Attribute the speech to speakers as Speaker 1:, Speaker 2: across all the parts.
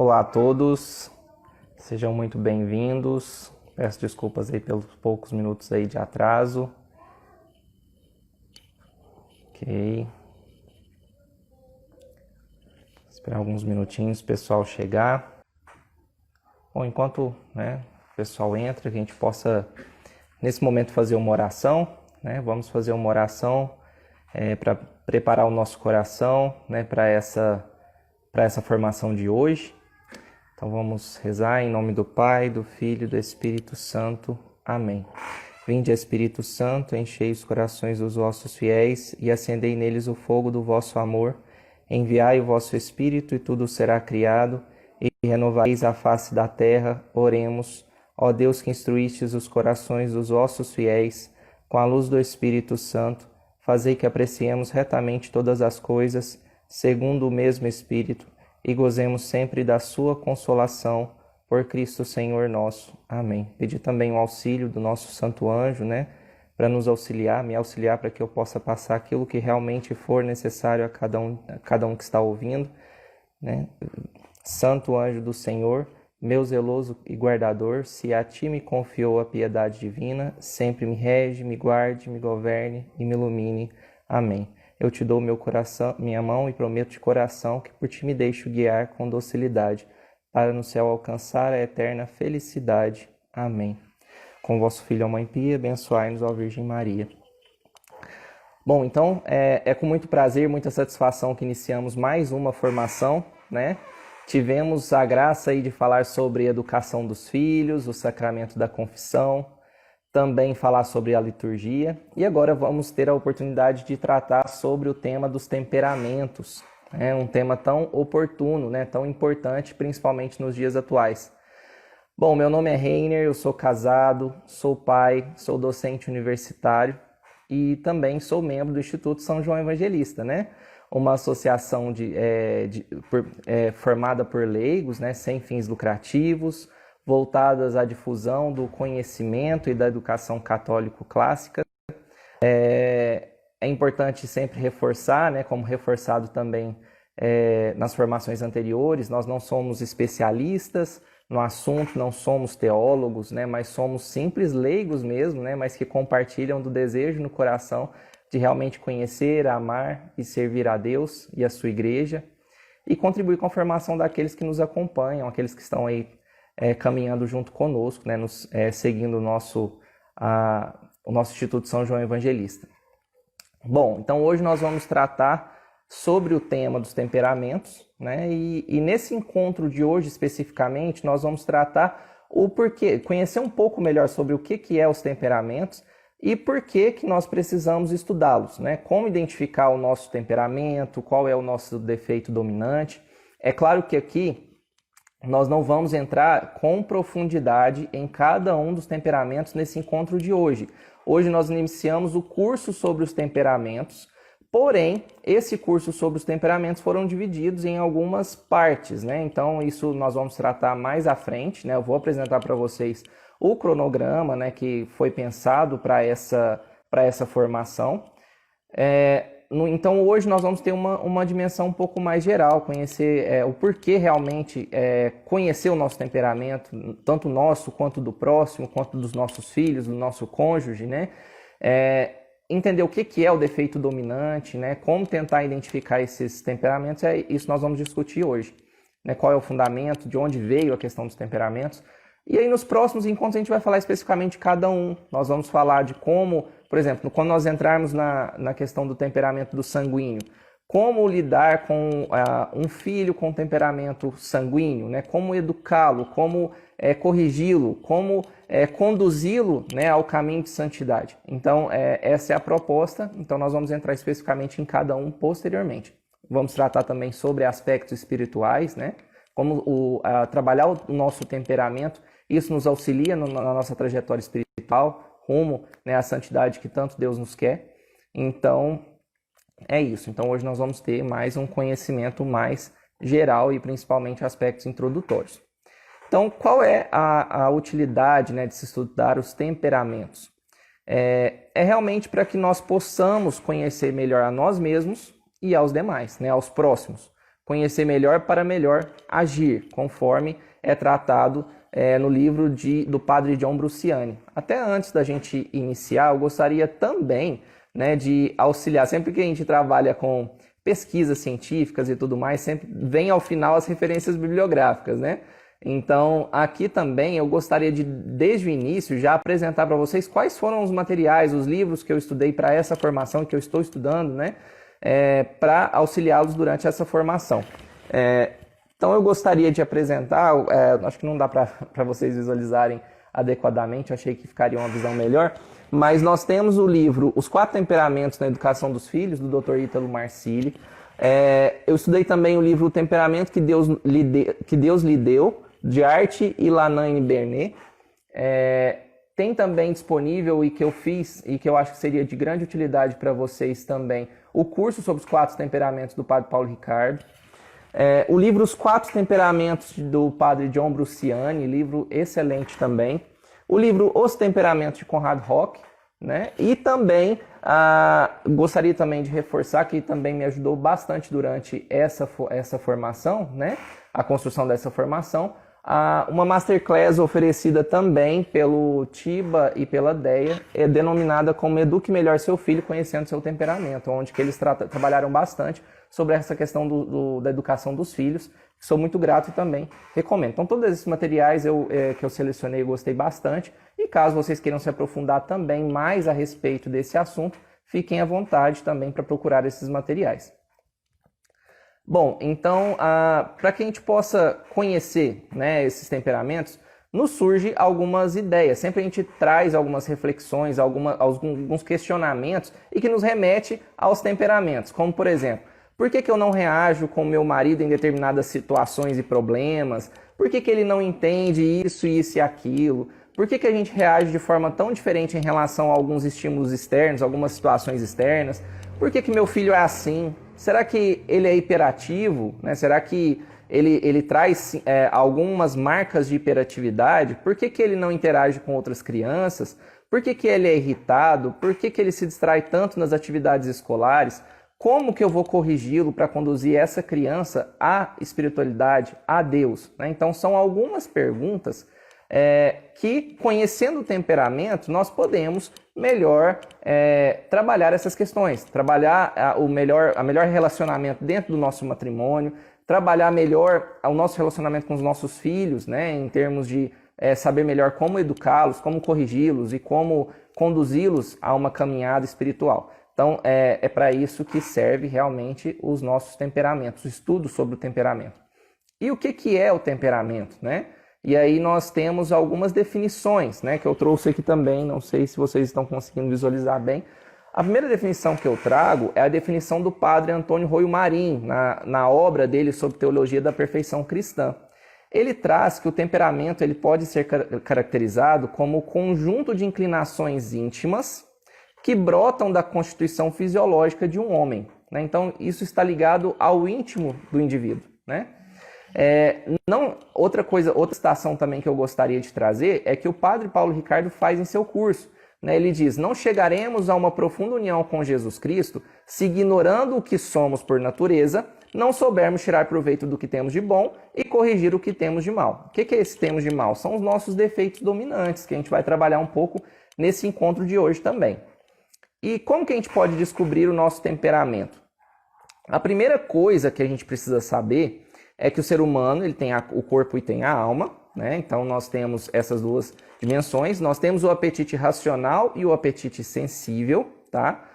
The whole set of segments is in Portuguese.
Speaker 1: Olá a todos, sejam muito bem-vindos. Peço desculpas aí pelos poucos minutos aí de atraso. Ok. Esperar alguns minutinhos o pessoal chegar. Bom, enquanto o pessoal entra, que a gente possa, nesse momento, fazer uma oração. Vamos fazer uma oração para preparar o nosso coração para essa formação de hoje. Então vamos rezar em nome do Pai, do Filho e do Espírito Santo. Amém. Vinde, Espírito Santo, enchei os corações dos vossos fiéis e acendei neles o fogo do vosso amor. Enviai o vosso Espírito e tudo será criado e renovareis a face da terra. Oremos. Ó Deus, que instruístes os corações dos vossos fiéis com a luz do Espírito Santo, fazei que apreciemos retamente todas as coisas, segundo o mesmo Espírito, e gozemos sempre da sua consolação, por Cristo Senhor nosso. Amém. Pedir também o auxílio do nosso santo anjo, para nos auxiliar, me auxiliar para que eu possa passar aquilo que realmente for necessário a cada um que está ouvindo, Santo anjo do Senhor, meu zeloso e guardador, se a ti me confiou a piedade divina, sempre me rege, me guarde, me governe e me ilumine. Amém. Eu te dou meu coração, minha mão e prometo de coração que por ti me deixo guiar com docilidade, para no céu alcançar a eterna felicidade. Amém. Com vosso Filho, a Mãe Pia, abençoai-nos, ó Virgem Maria. Bom, então, é com muito prazer, muita satisfação que iniciamos mais uma formação, Tivemos a graça aí de falar sobre a educação dos filhos, o sacramento da confissão, também falar sobre a liturgia, e agora vamos ter a oportunidade de tratar sobre o tema dos temperamentos, um tema tão oportuno, tão importante, principalmente nos dias atuais. Bom, meu nome é Reiner, eu sou casado, sou pai, sou docente universitário e também sou membro do Instituto São João Evangelista, uma associação formada por leigos, sem fins lucrativos, voltadas à difusão do conhecimento e da educação católico clássica. É importante sempre reforçar, como reforçado também nas formações anteriores, nós não somos especialistas no assunto, não somos teólogos, mas somos simples leigos mesmo, mas que compartilham do desejo no coração de realmente conhecer, amar e servir a Deus e a sua igreja e contribuir com a formação daqueles que nos acompanham, aqueles que estão aí caminhando junto conosco, seguindo o nosso Instituto São João Evangelista. Bom, então hoje nós vamos tratar sobre o tema dos temperamentos, e nesse encontro de hoje especificamente nós vamos tratar o porquê, conhecer um pouco melhor sobre o que é os temperamentos e por que nós precisamos estudá-los, como identificar o nosso temperamento, qual é o nosso defeito dominante. É claro que aqui nós não vamos entrar com profundidade em cada um dos temperamentos nesse encontro de hoje. Hoje nós iniciamos o curso sobre os temperamentos, porém, esse curso sobre os temperamentos foram divididos em algumas partes, Então, isso nós vamos tratar mais à frente, Eu vou apresentar para vocês o cronograma, que foi pensado para essa formação. Então, hoje nós vamos ter uma dimensão um pouco mais geral, conhecer o porquê realmente conhecer o nosso temperamento, tanto nosso, quanto do próximo, quanto dos nossos filhos, do nosso cônjuge, entender o que é o defeito dominante, como tentar identificar esses temperamentos, isso nós vamos discutir hoje. Qual é o fundamento, de onde veio a questão dos temperamentos. E aí nos próximos encontros a gente vai falar especificamente de cada um. Nós vamos falar de como, por exemplo, quando nós entrarmos na questão do temperamento do sanguíneo, como lidar com um filho com temperamento sanguíneo, como educá-lo, como corrigi-lo, como conduzi-lo ao caminho de santidade. Então, essa é a proposta, então nós vamos entrar especificamente em cada um posteriormente. Vamos tratar também sobre aspectos espirituais, como trabalhar o nosso temperamento. Isso nos auxilia na nossa trajetória espiritual, rumo à santidade que tanto Deus nos quer. Então, é isso. Então, hoje nós vamos ter mais um conhecimento mais geral e principalmente aspectos introdutórios. Então, qual é a utilidade de se estudar os temperamentos? É realmente para que nós possamos conhecer melhor a nós mesmos e aos demais, aos próximos. conhecer melhor para melhor agir, conforme é tratado no livro do padre John Bruciani. Até antes da gente iniciar, eu gostaria também, né, de auxiliar, sempre que a gente trabalha com pesquisas científicas e tudo mais, sempre vem ao final as referências bibliográficas, né? Então, aqui também eu gostaria de, desde o início, já apresentar para vocês quais foram os materiais, os livros que eu estudei para essa formação, que eu estou estudando, né? Para auxiliá-los durante essa formação. Então, eu gostaria de apresentar, acho que não dá para vocês visualizarem adequadamente, eu achei que ficaria uma visão melhor, mas nós temos o livro Os 4 Temperamentos na Educação dos Filhos, do Dr. Ítalo Marcilli. Eu estudei também o livro O Temperamento que Deus lhe deu, de Art e Lanaine Bernet. Tem também disponível, e que eu fiz, e que eu acho que seria de grande utilidade para vocês também, o curso sobre os 4 temperamentos do Padre Paulo Ricardo. O livro Os 4 Temperamentos do Padre John Bruciani, livro excelente também. O livro Os Temperamentos de Conrad Rock, né? E também gostaria também de reforçar que também me ajudou bastante durante essa formação, né? A construção dessa formação, uma masterclass oferecida também pelo Tiba e pela Deia, denominada como Eduque Melhor Seu Filho Conhecendo Seu Temperamento, onde que eles trabalharam bastante sobre essa questão da educação dos filhos. Sou muito grato e também recomendo. Então, todos esses materiais que eu selecionei eu gostei bastante. E caso vocês queiram se aprofundar também mais a respeito desse assunto, fiquem à vontade também para procurar esses materiais. Bom, então, para que a gente possa conhecer, né, esses temperamentos, nos surge algumas ideias. Sempre a gente traz algumas reflexões, alguns questionamentos e que nos remete aos temperamentos. Como, por exemplo, por que eu não reajo com meu marido em determinadas situações e problemas? Por que ele não entende isso e aquilo? Por que a gente reage de forma tão diferente em relação a alguns estímulos externos, algumas situações externas? Por que meu filho é assim? Será que ele é hiperativo? Né? Será que ele traz algumas marcas de hiperatividade? Por que ele não interage com outras crianças? Por que ele é irritado? Por que ele se distrai tanto nas atividades escolares? Como que eu vou corrigi-lo para conduzir essa criança à espiritualidade, a Deus? Né? Então, são algumas perguntas que, conhecendo o temperamento, nós podemos melhor trabalhar essas questões, trabalhar o melhor relacionamento dentro do nosso matrimônio, trabalhar melhor o nosso relacionamento com os nossos filhos, né, em termos de saber melhor como educá-los, como corrigi-los e como conduzi-los a uma caminhada espiritual. Então, é para isso que serve realmente os nossos temperamentos, o estudo sobre o temperamento. E o que é o temperamento, né? E aí nós temos algumas definições, né, que eu trouxe aqui também, não sei se vocês estão conseguindo visualizar bem. A primeira definição que eu trago é a definição do padre Antônio Roio Marim, na obra dele sobre Teologia da Perfeição Cristã. Ele traz que o temperamento ele pode ser caracterizado como o conjunto de inclinações íntimas que brotam da constituição fisiológica de um homem, né? Então, isso está ligado ao íntimo do indivíduo, né? Outra citação também que eu gostaria de trazer é que o padre Paulo Ricardo faz em seu curso, né? Ele diz: não chegaremos a uma profunda união com Jesus Cristo se, ignorando o que somos por natureza, não soubermos tirar proveito do que temos de bom e corrigir o que temos de mal. O que é esse temos de mal? São os nossos defeitos dominantes, que a gente vai trabalhar um pouco nesse encontro de hoje também. E como que a gente pode descobrir o nosso temperamento? A primeira coisa que a gente precisa saber é que o ser humano ele tem o corpo e tem a alma, né? Então nós temos essas duas dimensões. Nós temos o apetite racional e o apetite sensível, tá?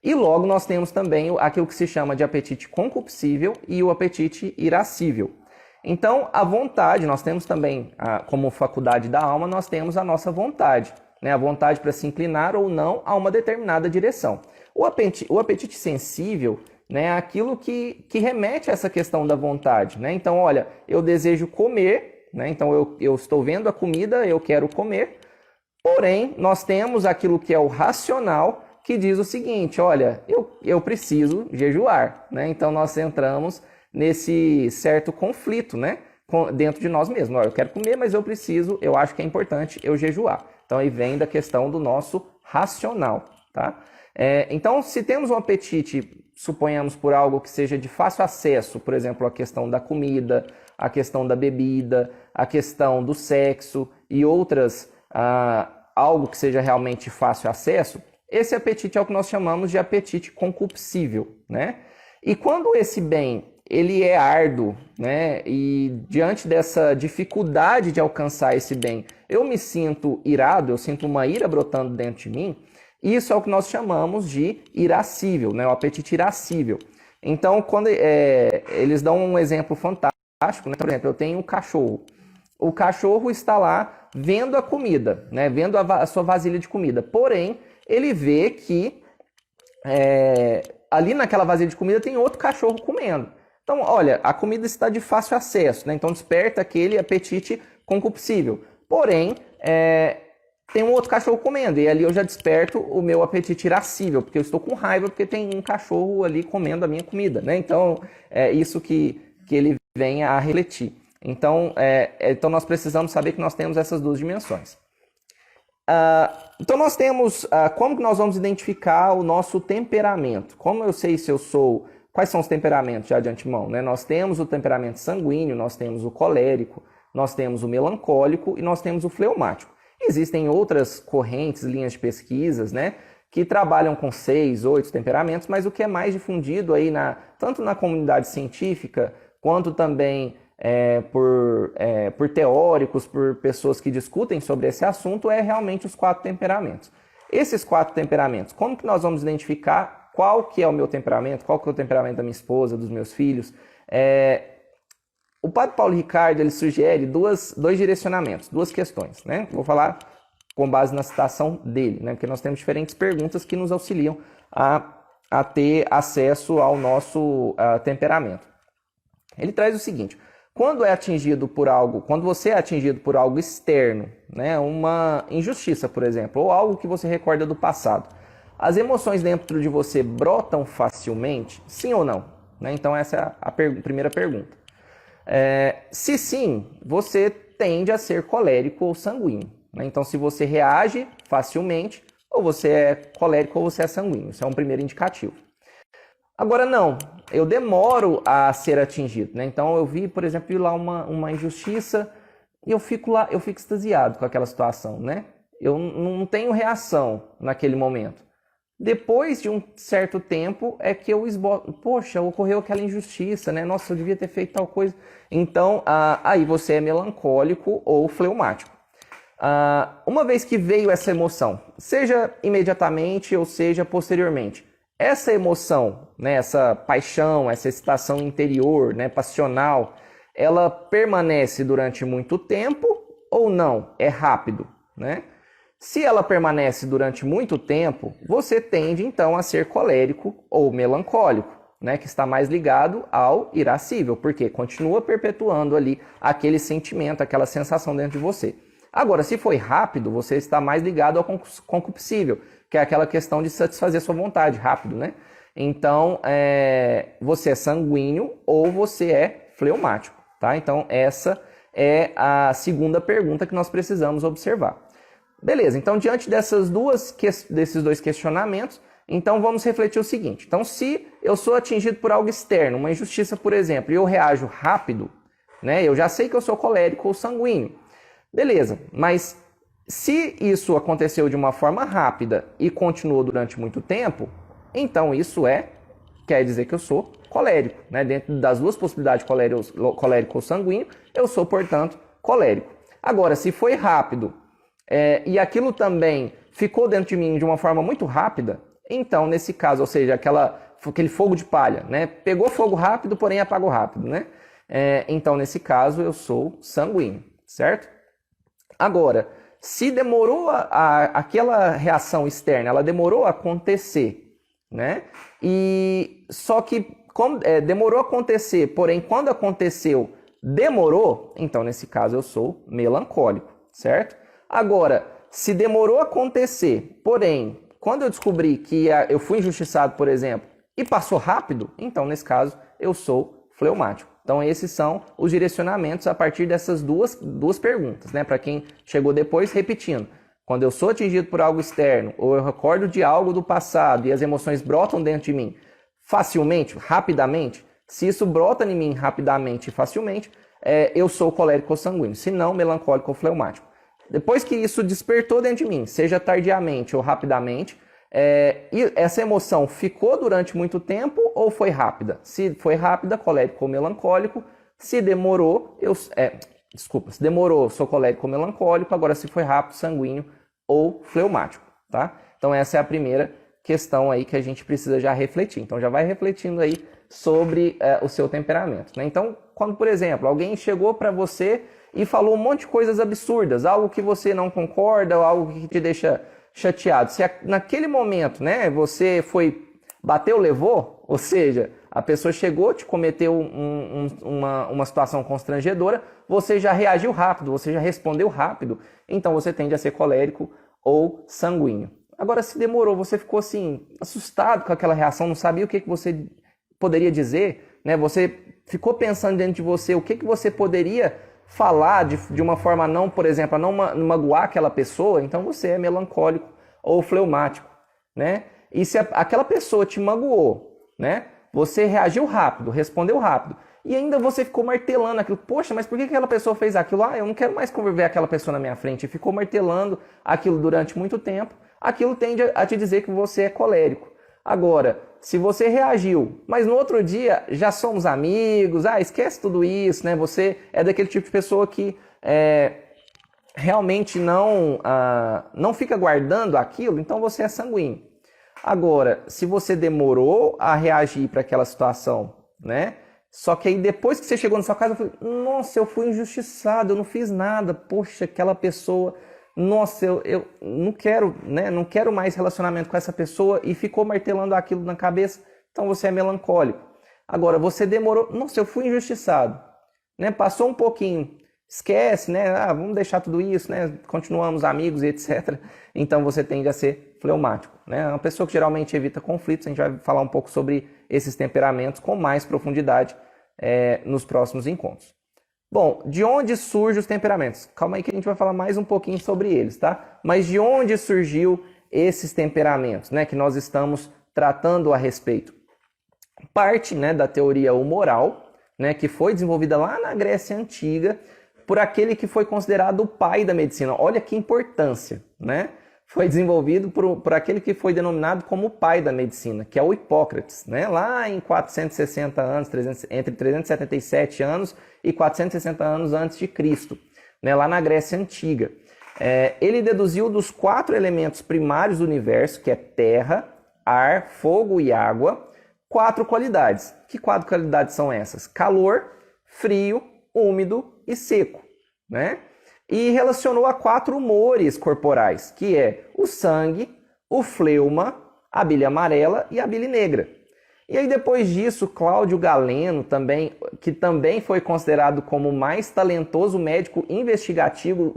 Speaker 1: E logo nós temos também aquilo que se chama de apetite concupiscível e o apetite irascível. Então a vontade, nós temos também, como faculdade da alma, nós temos a nossa vontade, né? A vontade para se inclinar ou não a uma determinada direção. O apetite sensível, né, aquilo que remete a essa questão da vontade, né? Então, olha, eu desejo comer, né? Então eu estou vendo a comida, eu quero comer, porém, nós temos aquilo que é o racional, que diz o seguinte: olha, eu preciso jejuar, né? Então, nós entramos nesse certo conflito, né, dentro de nós mesmos. Olha, eu quero comer, mas eu acho que é importante eu jejuar. Então, aí vem da questão do nosso racional, tá? Então, se temos um apetite suponhamos por algo que seja de fácil acesso, por exemplo, a questão da comida, a questão da bebida, a questão do sexo e outras, algo que seja realmente de fácil acesso, esse apetite é o que nós chamamos de apetite concupiscível, né? E quando esse bem ele é árduo, né? E diante dessa dificuldade de alcançar esse bem, eu me sinto irado, eu sinto uma ira brotando dentro de mim, isso é o que nós chamamos de irascível, né? O apetite irascível. Então, quando eles dão um exemplo fantástico, né? Por exemplo, eu tenho um cachorro. O cachorro está lá vendo a comida, né? Vendo a sua vasilha de comida. Porém, ele vê que ali naquela vasilha de comida tem outro cachorro comendo. Então, olha, a comida está de fácil acesso, né? Então desperta aquele apetite concupiscível. Porém, tem um outro cachorro comendo, e ali eu já desperto o meu apetite irascível, porque eu estou com raiva porque tem um cachorro ali comendo a minha comida, né? Então, é isso que ele vem a refletir. Então, então nós precisamos saber que nós temos essas duas dimensões. Então nós temos, como que nós vamos identificar o nosso temperamento? Como eu sei se eu sou... Quais são os temperamentos já de antemão, né? Nós temos o temperamento sanguíneo, nós temos o colérico, nós temos o melancólico e nós temos o fleumático. Existem outras correntes, linhas de pesquisas, né, que trabalham com 6, 8 temperamentos, mas o que é mais difundido aí tanto na comunidade científica, quanto também por teóricos, por pessoas que discutem sobre esse assunto, é realmente os 4 temperamentos. Esses 4 temperamentos, como que nós vamos identificar qual que é o meu temperamento, qual que é o temperamento da minha esposa, dos meus filhos? O padre Paulo Ricardo ele sugere dois direcionamentos, 2 questões, né? Vou falar com base na citação dele, né? Porque nós temos diferentes perguntas que nos auxiliam a ter acesso ao nosso temperamento. Ele traz o seguinte: quando você é atingido por algo externo, né? Uma injustiça, por exemplo, ou algo que você recorda do passado, as emoções dentro de você brotam facilmente? Sim ou não? Né? Então essa é a primeira pergunta. Se sim, você tende a ser colérico ou sanguíneo. Né? Então se você reage facilmente, ou você é colérico ou você é sanguíneo. Isso é um primeiro indicativo. Agora não, eu demoro a ser atingido. Né? Então eu vi, por exemplo, lá uma injustiça e eu fico extasiado com aquela situação. Né? Eu não tenho reação naquele momento. Depois de um certo tempo é que eu esboço, poxa, ocorreu aquela injustiça, né? Nossa, eu devia ter feito tal coisa. Então, aí você é melancólico ou fleumático. Uma vez que veio essa emoção, seja imediatamente ou seja posteriormente, essa emoção, né, essa paixão, essa excitação interior, né, passional, ela permanece durante muito tempo ou não? É rápido, né? Se ela permanece durante muito tempo, você tende então a ser colérico ou melancólico, né, que está mais ligado ao irascível, porque continua perpetuando ali aquele sentimento, aquela sensação dentro de você. Agora, se foi rápido, você está mais ligado ao concupiscível, que é aquela questão de satisfazer sua vontade, rápido, né? Então, você é sanguíneo ou você é fleumático, tá? Então, essa é a segunda pergunta que nós precisamos observar. Beleza, então diante desses 2 questionamentos, então vamos refletir o seguinte. Então se eu sou atingido por algo externo, uma injustiça, por exemplo, e eu reajo rápido, né, eu já sei que eu sou colérico ou sanguíneo. Beleza, mas se isso aconteceu de uma forma rápida e continuou durante muito tempo, então isso quer dizer que eu sou colérico. Né? Dentro das 2 possibilidades, colérico ou sanguíneo, eu sou, portanto, colérico. Agora, se foi rápido, e aquilo também ficou dentro de mim de uma forma muito rápida, então, nesse caso, ou seja, aquele fogo de palha, né? Pegou fogo rápido, porém apagou rápido, né? Então, nesse caso, eu sou sanguíneo, certo? Agora, se demorou aquela reação externa, ela demorou a acontecer, né? E só que demorou a acontecer, porém, quando aconteceu, demorou, então, nesse caso, eu sou melancólico, certo? Agora, se demorou a acontecer, porém, quando eu descobri que eu fui injustiçado, por exemplo, e passou rápido, então, nesse caso, eu sou fleumático. Então, esses são os direcionamentos a partir dessas duas perguntas, né? Para quem chegou depois, repetindo. Quando eu sou atingido por algo externo, ou eu recordo de algo do passado e as emoções brotam dentro de mim, facilmente, rapidamente, se isso brota em mim rapidamente e facilmente, eu sou colérico ou sanguíneo, se não, melancólico ou fleumático. Depois que isso despertou dentro de mim, seja tardiamente ou rapidamente, e essa emoção ficou durante muito tempo ou foi rápida? Se foi rápida, colérico ou melancólico. Se demorou, se demorou, sou colérico ou melancólico. Agora, se foi rápido, sanguíneo ou fleumático, tá? Então, essa é a primeira questão aí que a gente precisa já refletir. Então, já vai refletindo aí sobre o seu temperamento, né? Então, quando, por exemplo, alguém chegou para você e falou um monte de coisas absurdas, algo que você não concorda, ou algo que te deixa chateado. Se naquele momento, né, você bateu, levou, ou seja, a pessoa chegou, te cometeu uma situação constrangedora, você já reagiu rápido, você já respondeu rápido, então você tende a ser colérico ou sanguíneo. Agora, se demorou, você ficou assim, assustado com aquela reação, não sabia o que você poderia dizer, né? Você ficou pensando dentro de você o que você poderia falar de uma forma não, por exemplo, a não magoar aquela pessoa, então você é melancólico ou fleumático, né? E se aquela pessoa te magoou, né? Você reagiu rápido, respondeu rápido, e ainda você ficou martelando aquilo. Poxa, mas por que aquela pessoa fez aquilo? Eu não quero mais conviver aquela pessoa na minha frente. E ficou martelando aquilo durante muito tempo. Aquilo tende a te dizer que você é colérico. Agora, se você reagiu, mas no outro dia já somos amigos, esquece tudo isso, né? Você é daquele tipo de pessoa que realmente não fica guardando aquilo, então você é sanguíneo. Agora, se você demorou a reagir para aquela situação, né? Só que aí depois que você chegou na sua casa, nossa, eu fui injustiçado, eu não fiz nada, poxa, aquela pessoa, nossa, eu não quero, né? Não quero mais relacionamento com essa pessoa e ficou martelando aquilo na cabeça, então você é melancólico. Agora, você demorou, nossa, eu fui injustiçado, né? Passou um pouquinho, esquece, né? Vamos deixar tudo isso, né? Continuamos amigos e etc. Então você tende a ser fleumático, né? Uma pessoa que geralmente evita conflitos. A gente vai falar um pouco sobre esses temperamentos com mais profundidade nos próximos encontros. Bom, de onde surgem os temperamentos? Calma aí que a gente vai falar mais um pouquinho sobre eles, tá? Mas de onde surgiu esses temperamentos, né? Que nós estamos tratando a respeito? Parte, né, da teoria humoral, né? Que foi desenvolvida lá na Grécia Antiga por aquele que foi considerado o pai da medicina. Olha que importância, né? Foi desenvolvido por aquele que foi denominado como o pai da medicina, que é o Hipócrates, né? Lá em 460 anos, entre 377 anos e 460 anos antes de Cristo, né? Lá na Grécia Antiga. Ele deduziu dos 4 elementos primários do universo, que é terra, ar, fogo e água, 4 qualidades. Que 4 qualidades são essas? Calor, frio, úmido e seco, né? E relacionou a 4 humores corporais, que é o sangue, o fleuma, a bile amarela e a bile negra. E aí depois disso, Cláudio Galeno, que também foi considerado como o mais talentoso médico investigativo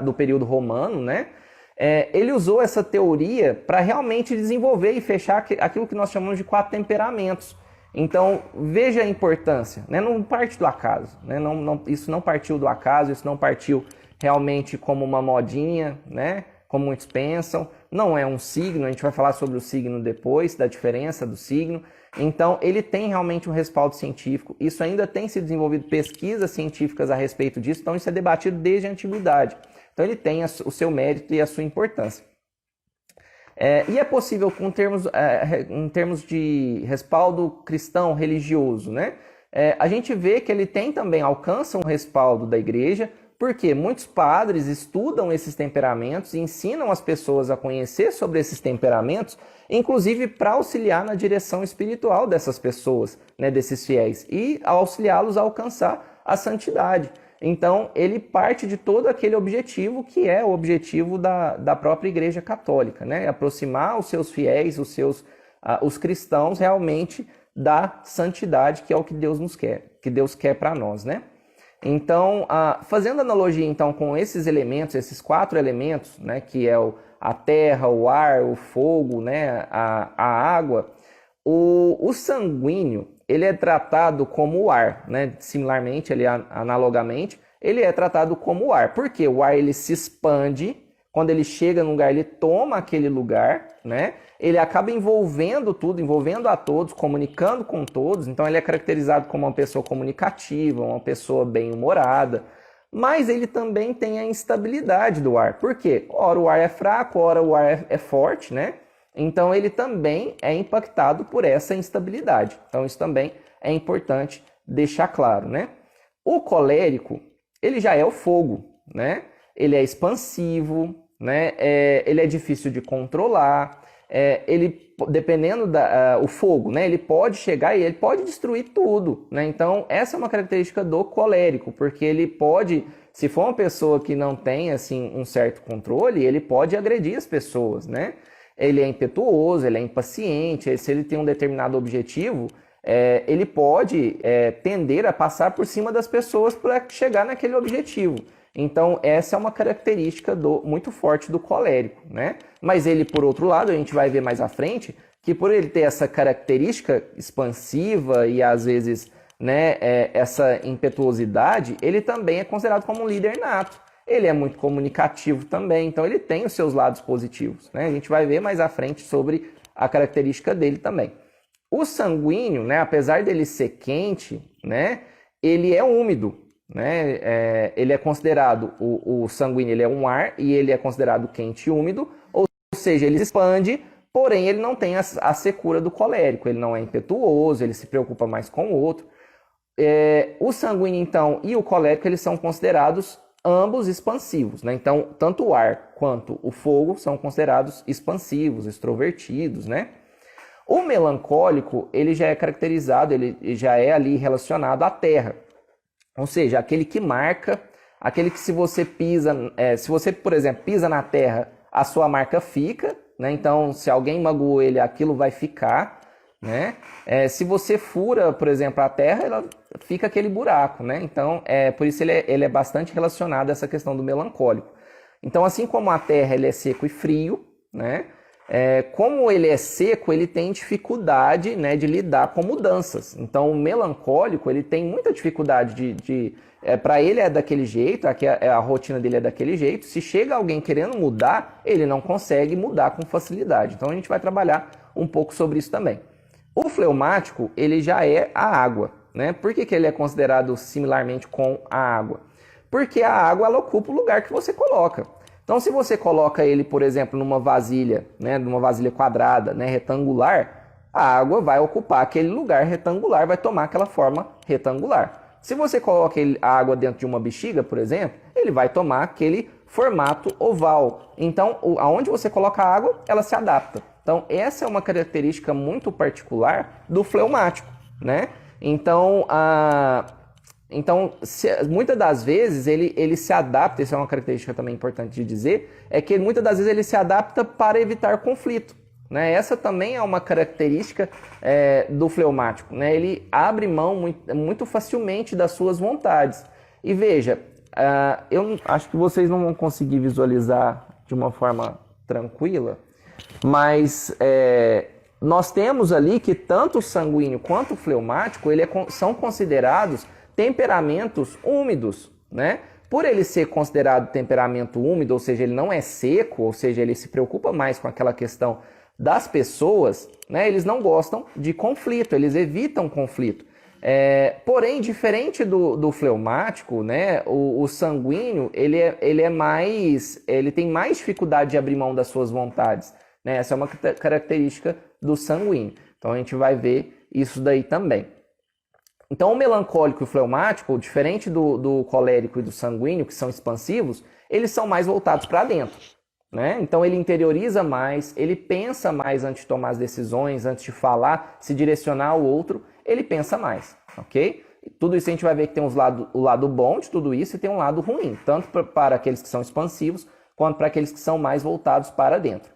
Speaker 1: do período romano, né? Ele usou essa teoria para realmente desenvolver e fechar aquilo que nós chamamos de 4 temperamentos. Então, veja a importância, né? Não parte do acaso, né? Isso não partiu do acaso, isso não partiu realmente como uma modinha, né? Como muitos pensam. Não é um signo, a gente vai falar sobre o signo depois, da diferença do signo. Então, ele tem realmente um respaldo científico. Isso ainda tem sido desenvolvido pesquisas científicas a respeito disso, então isso é debatido desde a antiguidade. Então, ele tem o seu mérito e a sua importância. E é possível, em termos de respaldo cristão, religioso, né? A gente vê que ele também alcança um respaldo da igreja, porque muitos padres estudam esses temperamentos e ensinam as pessoas a conhecer sobre esses temperamentos, inclusive para auxiliar na direção espiritual dessas pessoas, né, desses fiéis, e auxiliá-los a alcançar a santidade. Então, ele parte de todo aquele objetivo que é o objetivo da própria Igreja Católica, né? Aproximar os seus fiéis, os cristãos realmente da santidade, que é o que Deus nos quer, que Deus quer para nós, né? Então, fazendo analogia então com esses elementos, esses 4 elementos, né, que é a terra, o ar, o fogo, né, a água, o sanguíneo, ele é tratado como o ar, né? Similarmente, analogamente, ele é tratado como o ar. Porque o ar ele se expande Quando ele chega num lugar, ele toma aquele lugar, né? Ele acaba envolvendo tudo, envolvendo a todos, comunicando com todos. Então ele é caracterizado como uma pessoa comunicativa, uma pessoa bem-humorada. Mas ele também tem a instabilidade do ar. Por quê? Ora o ar é fraco, ora o ar é forte, né? Então ele também é impactado por essa instabilidade. Então isso também é importante deixar claro, né? O colérico, ele já é o fogo, né? Ele é expansivo, né? Ele é difícil de controlar. Ele, dependendo o fogo, né? Ele pode chegar e ele pode destruir tudo, né? Então essa é uma característica do colérico, porque ele pode, se for uma pessoa que não tem assim um certo controle, ele pode agredir as pessoas, né? Ele é impetuoso, ele é impaciente. Se ele tem um determinado objetivo, ele pode tender a passar por cima das pessoas para chegar naquele objetivo. Então, essa é uma característica muito forte do colérico, né? Mas ele, por outro lado, a gente vai ver mais à frente, que por ele ter essa característica expansiva e, às vezes, né, essa impetuosidade, ele também é considerado como um líder nato. Ele é muito comunicativo também, então ele tem os seus lados positivos, né? A gente vai ver mais à frente sobre a característica dele também. O sanguíneo, né, apesar dele ser quente, né, ele é úmido, né? Ele é considerado, o sanguíneo ele é um ar e ele é considerado quente e úmido, ou seja, ele se expande, porém ele não tem a secura do colérico, ele não é impetuoso, ele se preocupa mais com o outro. O sanguíneo, então, e o colérico, eles são considerados ambos expansivos, né? Então, tanto o ar quanto o fogo são considerados expansivos, extrovertidos, né? O melancólico, ele já é caracterizado, ele já é ali relacionado à terra. Ou seja, aquele que marca, aquele que se você pisa, se você, por exemplo, pisa na terra, a sua marca fica, né? Então, se alguém magoou ele, aquilo vai ficar, né? Se você fura, por exemplo, a terra, ela fica aquele buraco, né? Então, por isso ele é bastante relacionado a essa questão do melancólico. Então, assim como a terra ele é seco e frio, né? Como ele é seco, ele tem dificuldade, né, de lidar com mudanças. Então, o melancólico, ele tem muita dificuldade para ele é daquele jeito, a rotina dele é daquele jeito. Se chega alguém querendo mudar, ele não consegue mudar com facilidade. Então, a gente vai trabalhar um pouco sobre isso também. O fleumático, ele já é a água, né? Por que ele é considerado similarmente com a água? Porque a água, ela ocupa o lugar que você coloca. Então, se você coloca ele, por exemplo, numa vasilha, né, numa vasilha quadrada, né, retangular, a água vai ocupar aquele lugar retangular, vai tomar aquela forma retangular. Se você coloca a água dentro de uma bexiga, por exemplo, ele vai tomar aquele formato oval. Então, aonde você coloca a água, ela se adapta. Então, essa é uma característica muito particular do fleumático, né? Então, muitas das vezes ele se adapta, isso é uma característica também importante de dizer, é que muitas das vezes ele se adapta para evitar conflito, né? Essa também é uma característica do fleumático, né? Ele abre mão muito facilmente das suas vontades. E veja, eu acho que vocês não vão conseguir visualizar de uma forma tranquila, mas nós temos ali que tanto o sanguíneo quanto o fleumático são considerados temperamentos úmidos, né? Por ele ser considerado temperamento úmido, ou seja, ele não é seco, ou seja, ele se preocupa mais com aquela questão das pessoas, né? Eles não gostam de conflito, eles evitam conflito. Porém, diferente do fleumático, né? O sanguíneo, ele tem mais dificuldade de abrir mão das suas vontades, né? Essa é uma característica do sanguíneo. Então, a gente vai ver isso daí também. Então, o melancólico e o fleumático, diferente do colérico e do sanguíneo, que são expansivos, eles são mais voltados para dentro, né? Então, ele interioriza mais, ele pensa mais antes de tomar as decisões, antes de falar, se direcionar ao outro, ele pensa mais, ok? Tudo isso a gente vai ver que tem o lado bom de tudo isso e tem um lado ruim, tanto para aqueles que são expansivos, quanto para aqueles que são mais voltados para dentro.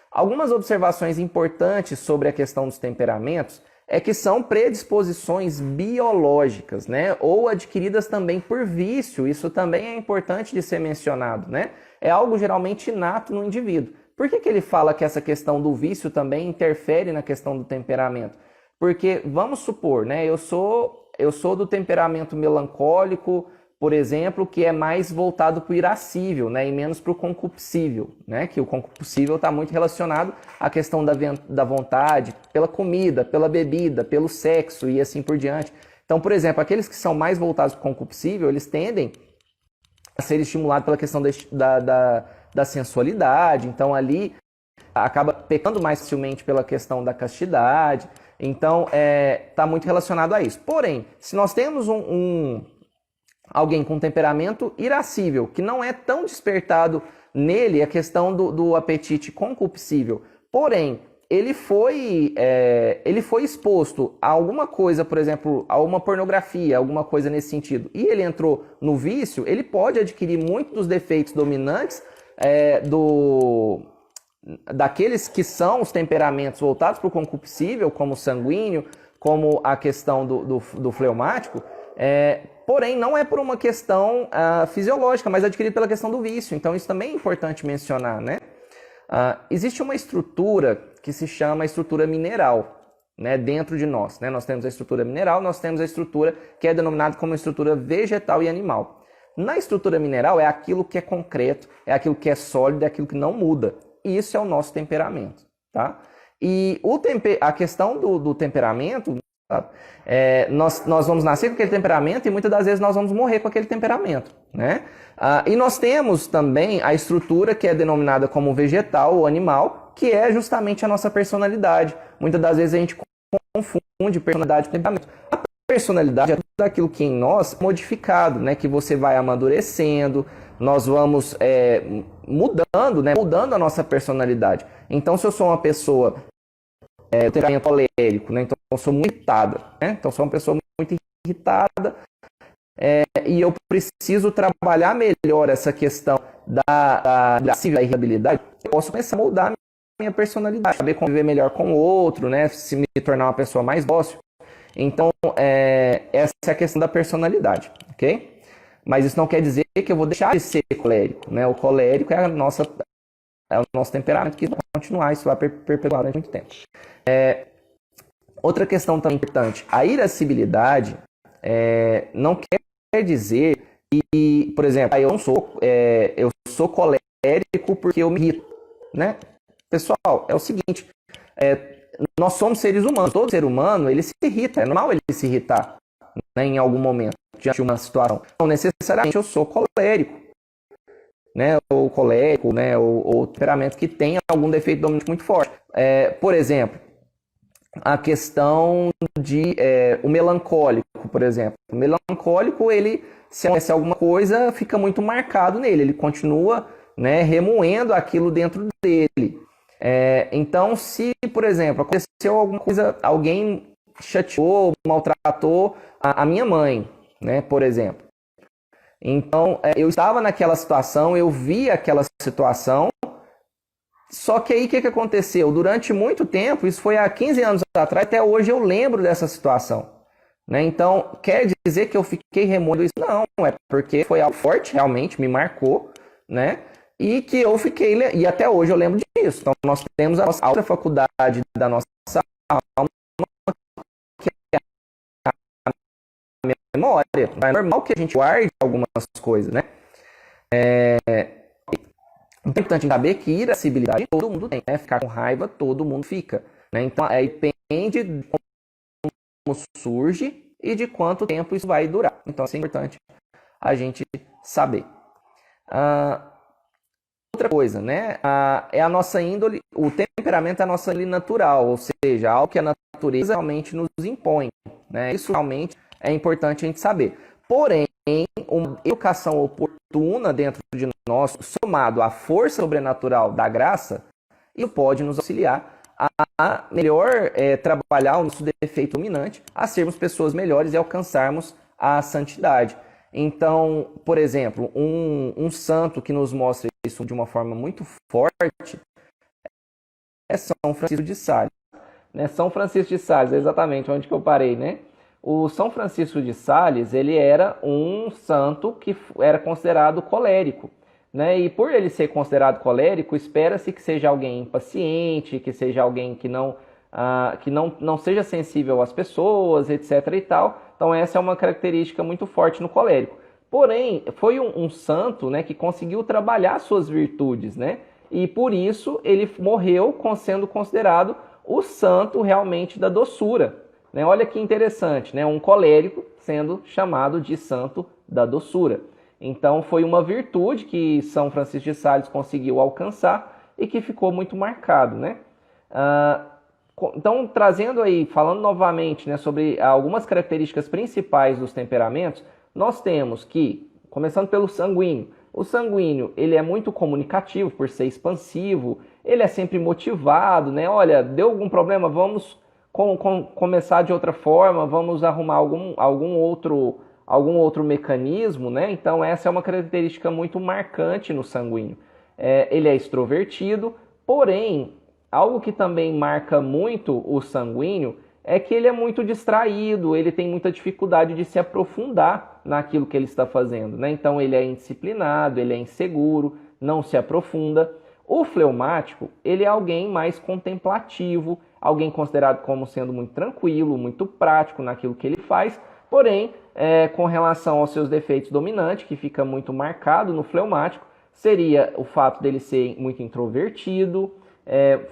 Speaker 1: Algumas observações importantes sobre a questão dos temperamentos é que são predisposições biológicas, né? Ou adquiridas também por vício. Isso também é importante de ser mencionado, né? É algo geralmente inato no indivíduo. Por que ele fala que essa questão do vício também interfere na questão do temperamento? Porque, vamos supor, né? Eu sou do temperamento melancólico, por exemplo, que é mais voltado para o irascível, né, e menos para o concupiscível, né, que o concupiscível está muito relacionado à questão da vontade, pela comida, pela bebida, pelo sexo e assim por diante. Então, por exemplo, aqueles que são mais voltados para o concupiscível, eles tendem a ser estimulados pela questão da sensualidade, então ali acaba pecando mais facilmente pela questão da castidade, então está muito relacionado a isso. Porém, se nós temos alguém com temperamento irascível, que não é tão despertado nele a questão do apetite concupiscível, porém, ele foi exposto a alguma coisa, por exemplo, a uma pornografia, alguma coisa nesse sentido, e ele entrou no vício, ele pode adquirir muitos dos defeitos dominantes daqueles que são os temperamentos voltados para o concupiscível, como o sanguíneo, como a questão do fleumático, porém não é por uma questão fisiológica, mas adquirido pela questão do vício. Então isso também é importante mencionar, né? Existe uma estrutura que se chama estrutura mineral, né, dentro de nós. Né? Nós temos a estrutura mineral, nós temos a estrutura que é denominada como estrutura vegetal e animal. Na estrutura mineral é aquilo que é concreto, é aquilo que é sólido, é aquilo que não muda. E isso é o nosso temperamento. Tá? E a questão do temperamento, nós vamos nascer com aquele temperamento e muitas das vezes nós vamos morrer com aquele temperamento, né? E nós temos também a estrutura que é denominada como vegetal ou animal, que é justamente a nossa personalidade. Muitas das vezes a gente confunde personalidade com temperamento. A personalidade é tudo aquilo que em nós é modificado, né? Que você vai amadurecendo, nós vamos mudando, né? Mudando a nossa personalidade. Então, se eu sou uma pessoa temperamento colérico, né? Então eu sou muito irritada, né? Então sou uma pessoa muito irritada e eu preciso trabalhar melhor essa questão da irritabilidade. Eu posso começar a moldar a minha personalidade, saber conviver melhor com o outro, né? Se me tornar uma pessoa mais dócil. Então essa é a questão da personalidade, ok? Mas isso não quer dizer que eu vou deixar de ser colérico, né? O colérico é o nosso temperamento que vai continuar, isso vai perpetuar durante muito tempo. Outra questão também importante, a irascibilidade não quer dizer que, por exemplo, eu sou colérico porque eu me irrito, né? Pessoal, é o seguinte, nós somos seres humanos, todo ser humano ele se irrita, é normal ele se irritar, né, em algum momento, diante de uma situação. Não necessariamente eu sou colérico, né, ou colérico, né, ou temperamento que tem algum defeito dominante muito forte. Por exemplo, a questão de o melancólico, por exemplo. O melancólico, ele, se acontece alguma coisa, fica muito marcado nele. Ele continua, né, remoendo aquilo dentro dele. Então, se, por exemplo, aconteceu alguma coisa, alguém chateou, maltratou a minha mãe, né, por exemplo. Então, eu estava naquela situação, eu vi aquela situação, só que aí o que aconteceu? Durante muito tempo, isso foi há 15 anos atrás, até hoje eu lembro dessa situação. Né? Então, quer dizer que eu fiquei remoendo isso? Não, é porque foi algo forte, realmente me marcou, né? E que eu fiquei, e até hoje eu lembro disso. Então, nós temos a nossa outra faculdade da nossa alma, que é a memória. É normal que a gente guarde algumas coisas, né? É importante saber que irascibilidade todo mundo tem, né? Ficar com raiva todo mundo fica, né? Então aí depende de como surge e de quanto tempo isso vai durar. Então isso é importante a gente saber. Outra coisa, né? É a nossa índole, o temperamento é a nossa índole natural, ou seja, algo que a natureza realmente nos impõe, né? Isso realmente é importante a gente saber. Porém, uma educação oportuna dentro de nós, somado à força sobrenatural da graça, isso pode nos auxiliar a melhor trabalhar o nosso defeito dominante, a sermos pessoas melhores e alcançarmos a santidade. Então, por exemplo, um santo que nos mostra isso de uma forma muito forte é São Francisco de Sales. Né? São Francisco de Sales, exatamente onde que eu parei, né? O São Francisco de Sales, ele era um santo que era considerado colérico, né? E por ele ser considerado colérico, espera-se que seja alguém impaciente, que seja alguém que não seja sensível às pessoas, etc. e tal. Então essa é uma característica muito forte no colérico. Porém, foi um santo, né, que conseguiu trabalhar suas virtudes, né? E por isso ele morreu sendo considerado o santo realmente da doçura, né? Olha que interessante, né? Um colérico sendo chamado de santo da doçura. Então foi uma virtude que São Francisco de Sales conseguiu alcançar e que ficou muito marcado, né? Então, trazendo aí, falando novamente, né, sobre algumas características principais dos temperamentos, nós temos que, começando pelo sanguíneo, o sanguíneo ele é muito comunicativo por ser expansivo, ele é sempre motivado, né? Olha, deu algum problema, vamos começar de outra forma, vamos arrumar algum outro mecanismo, né? Então essa é uma característica muito marcante no sanguíneo. Ele é extrovertido, porém, algo que também marca muito o sanguíneo é que ele é muito distraído, ele tem muita dificuldade de se aprofundar naquilo que ele está fazendo, né? Então ele é indisciplinado, ele é inseguro, não se aprofunda. O fleumático, ele é alguém mais contemplativo, alguém considerado como sendo muito tranquilo, muito prático naquilo que ele faz, porém, com relação aos seus defeitos dominantes, que fica muito marcado no fleumático, seria o fato dele ser muito introvertido,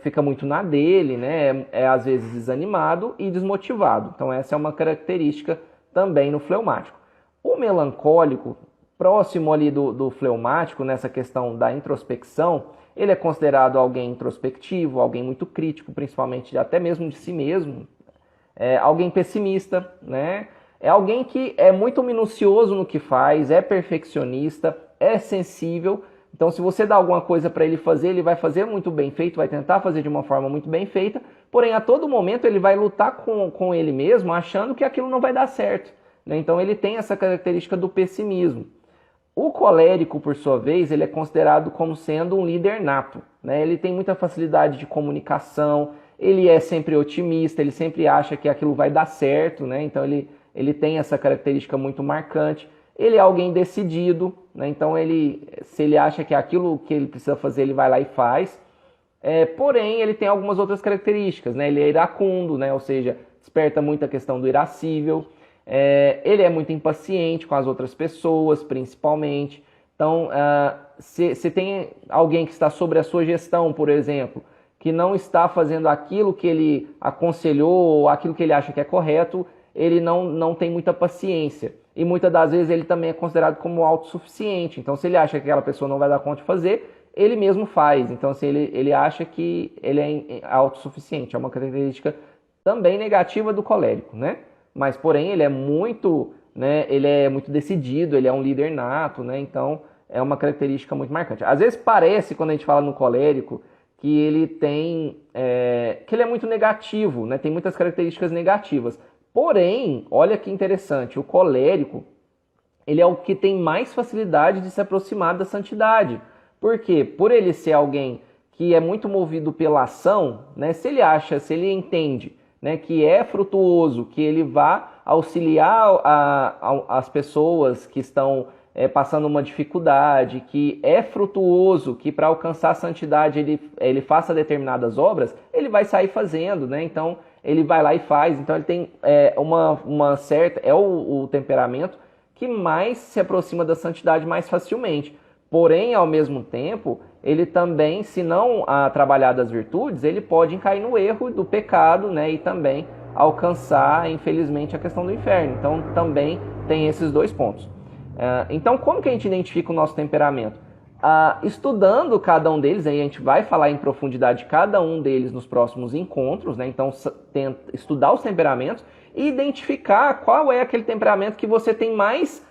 Speaker 1: fica muito na dele, né? Às vezes desanimado e desmotivado. Então essa é uma característica também no fleumático. O melancólico, próximo ali do fleumático, nessa questão da introspecção, ele é considerado alguém introspectivo, alguém muito crítico, principalmente até mesmo de si mesmo, alguém pessimista, né? É alguém que é muito minucioso no que faz, é perfeccionista, é sensível. Então, se você dá alguma coisa para ele fazer, ele vai fazer muito bem feito, vai tentar fazer de uma forma muito bem feita, porém, a todo momento, ele vai lutar com ele mesmo, achando que aquilo não vai dar certo, né? Então, ele tem essa característica do pessimismo. O colérico, por sua vez, ele é considerado como sendo um líder nato, né? Ele tem muita facilidade de comunicação, ele é sempre otimista, ele sempre acha que aquilo vai dar certo, né? Então, ele tem essa característica muito marcante. Ele é alguém decidido, né? Então se ele acha que aquilo que ele precisa fazer, ele vai lá e faz. Porém, ele tem algumas outras características, né? Ele é iracundo, né? Ou seja, desperta muito a questão do irascível. Ele é muito impaciente com as outras pessoas, principalmente. Então, se tem alguém que está sobre a sua gestão, por exemplo, que não está fazendo aquilo que ele aconselhou ou aquilo que ele acha que é correto, ele não tem muita paciência. E muitas das vezes ele também é considerado como autossuficiente. Então, se ele acha que aquela pessoa não vai dar conta de fazer, ele mesmo faz. Então, assim, ele acha que ele é autossuficiente. É uma característica também negativa do colérico, né? Mas, porém, ele é muito decidido, ele é um líder nato, né? Então, é uma característica muito marcante. Às vezes parece, quando a gente fala no colérico, que ele que ele é muito negativo, né? Tem muitas características negativas. Porém, olha que interessante, o colérico, ele é o que tem mais facilidade de se aproximar da santidade. Por quê? Por ele ser alguém que é muito movido pela ação, né? Se ele entende, né, que é frutuoso, que ele vá auxiliar as pessoas que estão passando uma dificuldade, que é frutuoso, que para alcançar a santidade ele faça determinadas obras, ele vai sair fazendo, né? Então, ele vai lá e faz. Então, ele tem uma certa... É o temperamento que mais se aproxima da santidade mais facilmente. Porém, ao mesmo tempo, ele também, se não trabalhar das virtudes, ele pode cair no erro do pecado, né? E também alcançar, infelizmente, a questão do inferno. Então, também tem esses dois pontos. Então, como que a gente identifica o nosso temperamento? Estudando cada um deles, aí a gente vai falar em profundidade de cada um deles nos próximos encontros, né? Então, tenta estudar os temperamentos e identificar qual é aquele temperamento que você tem mais,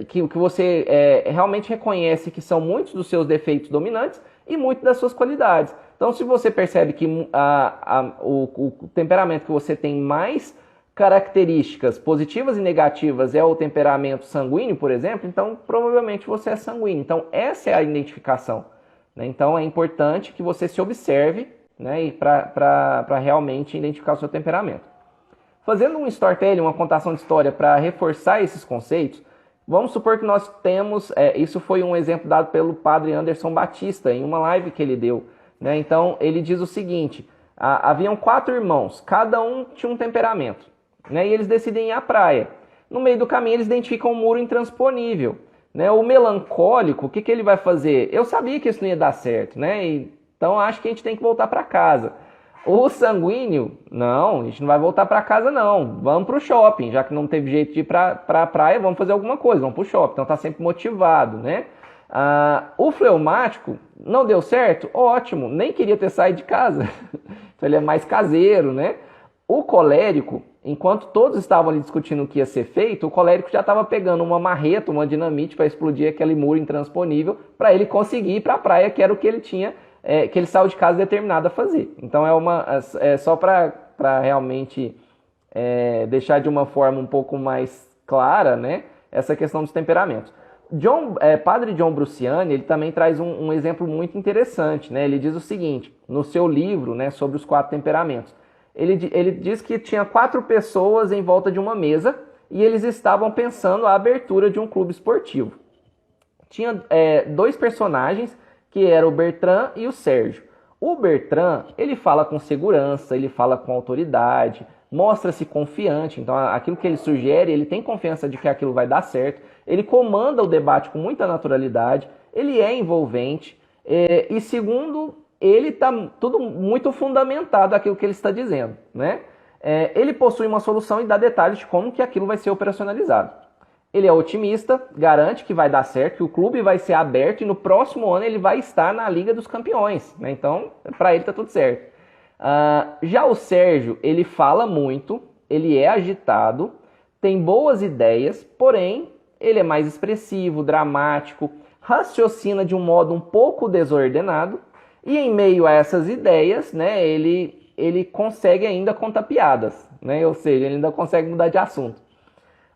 Speaker 1: que você realmente reconhece que são muitos dos seus defeitos dominantes e muitas das suas qualidades. Então, se você percebe que o temperamento que você tem mais características positivas e negativas é o temperamento sanguíneo, por exemplo, então provavelmente você é sanguíneo. Então essa é a identificação, né? Então é importante que você se observe, né, para realmente identificar o seu temperamento. Fazendo um storytelling, uma contação de história para reforçar esses conceitos, vamos supor que nós temos, isso foi um exemplo dado pelo padre Anderson Batista em uma live que ele deu, né? Então ele diz o seguinte: haviam 4 irmãos, cada um tinha um temperamento, né? E eles decidem ir à praia. No meio do caminho eles identificam um muro intransponível, né? O melancólico, o que que ele vai fazer? Eu sabia que isso não ia dar certo, né? Então acho que a gente tem que voltar para casa. O sanguíneo, não, a gente não vai voltar para casa não, vamos para o shopping, já que não teve jeito de ir para a praia, vamos fazer alguma coisa, vamos para o shopping, então tá sempre motivado, né? O fleumático, não deu certo? Ótimo, nem queria ter saído de casa, então ele é mais caseiro, né? O colérico, enquanto todos estavam ali discutindo o que ia ser feito, o colérico já estava pegando uma marreta, uma dinamite para explodir aquele muro intransponível para ele conseguir ir para a praia, que era o que ele tinha, que ele saiu de casa determinado a fazer. Então só para realmente deixar de uma forma um pouco mais clara, né, essa questão dos temperamentos. Padre John Bruciani, ele também traz um exemplo muito interessante, né? Ele diz o seguinte, no seu livro, né, sobre os 4 temperamentos. Ele diz que tinha 4 pessoas em volta de uma mesa e eles estavam pensando a abertura de um clube esportivo. Tinha 2 personagens, que era o Bertrand e o Sérgio. O Bertrand, ele fala com segurança, ele fala com autoridade, mostra-se confiante, então aquilo que ele sugere, ele tem confiança de que aquilo vai dar certo, ele comanda o debate com muita naturalidade, ele é envolvente, e segundo, ele está tudo muito fundamentado aquilo que ele está dizendo, né? Ele possui uma solução e dá detalhes de como que aquilo vai ser operacionalizado. Ele é otimista, garante que vai dar certo, que o clube vai ser aberto e no próximo ano ele vai estar na Liga dos Campeões, né? Então, para ele tá tudo certo. Já o Sérgio, ele fala muito, ele é agitado, tem boas ideias, porém, ele é mais expressivo, dramático, raciocina de um modo um pouco desordenado e em meio a essas ideias, né, ele consegue ainda contar piadas, né? Ou seja, ele ainda consegue mudar de assunto.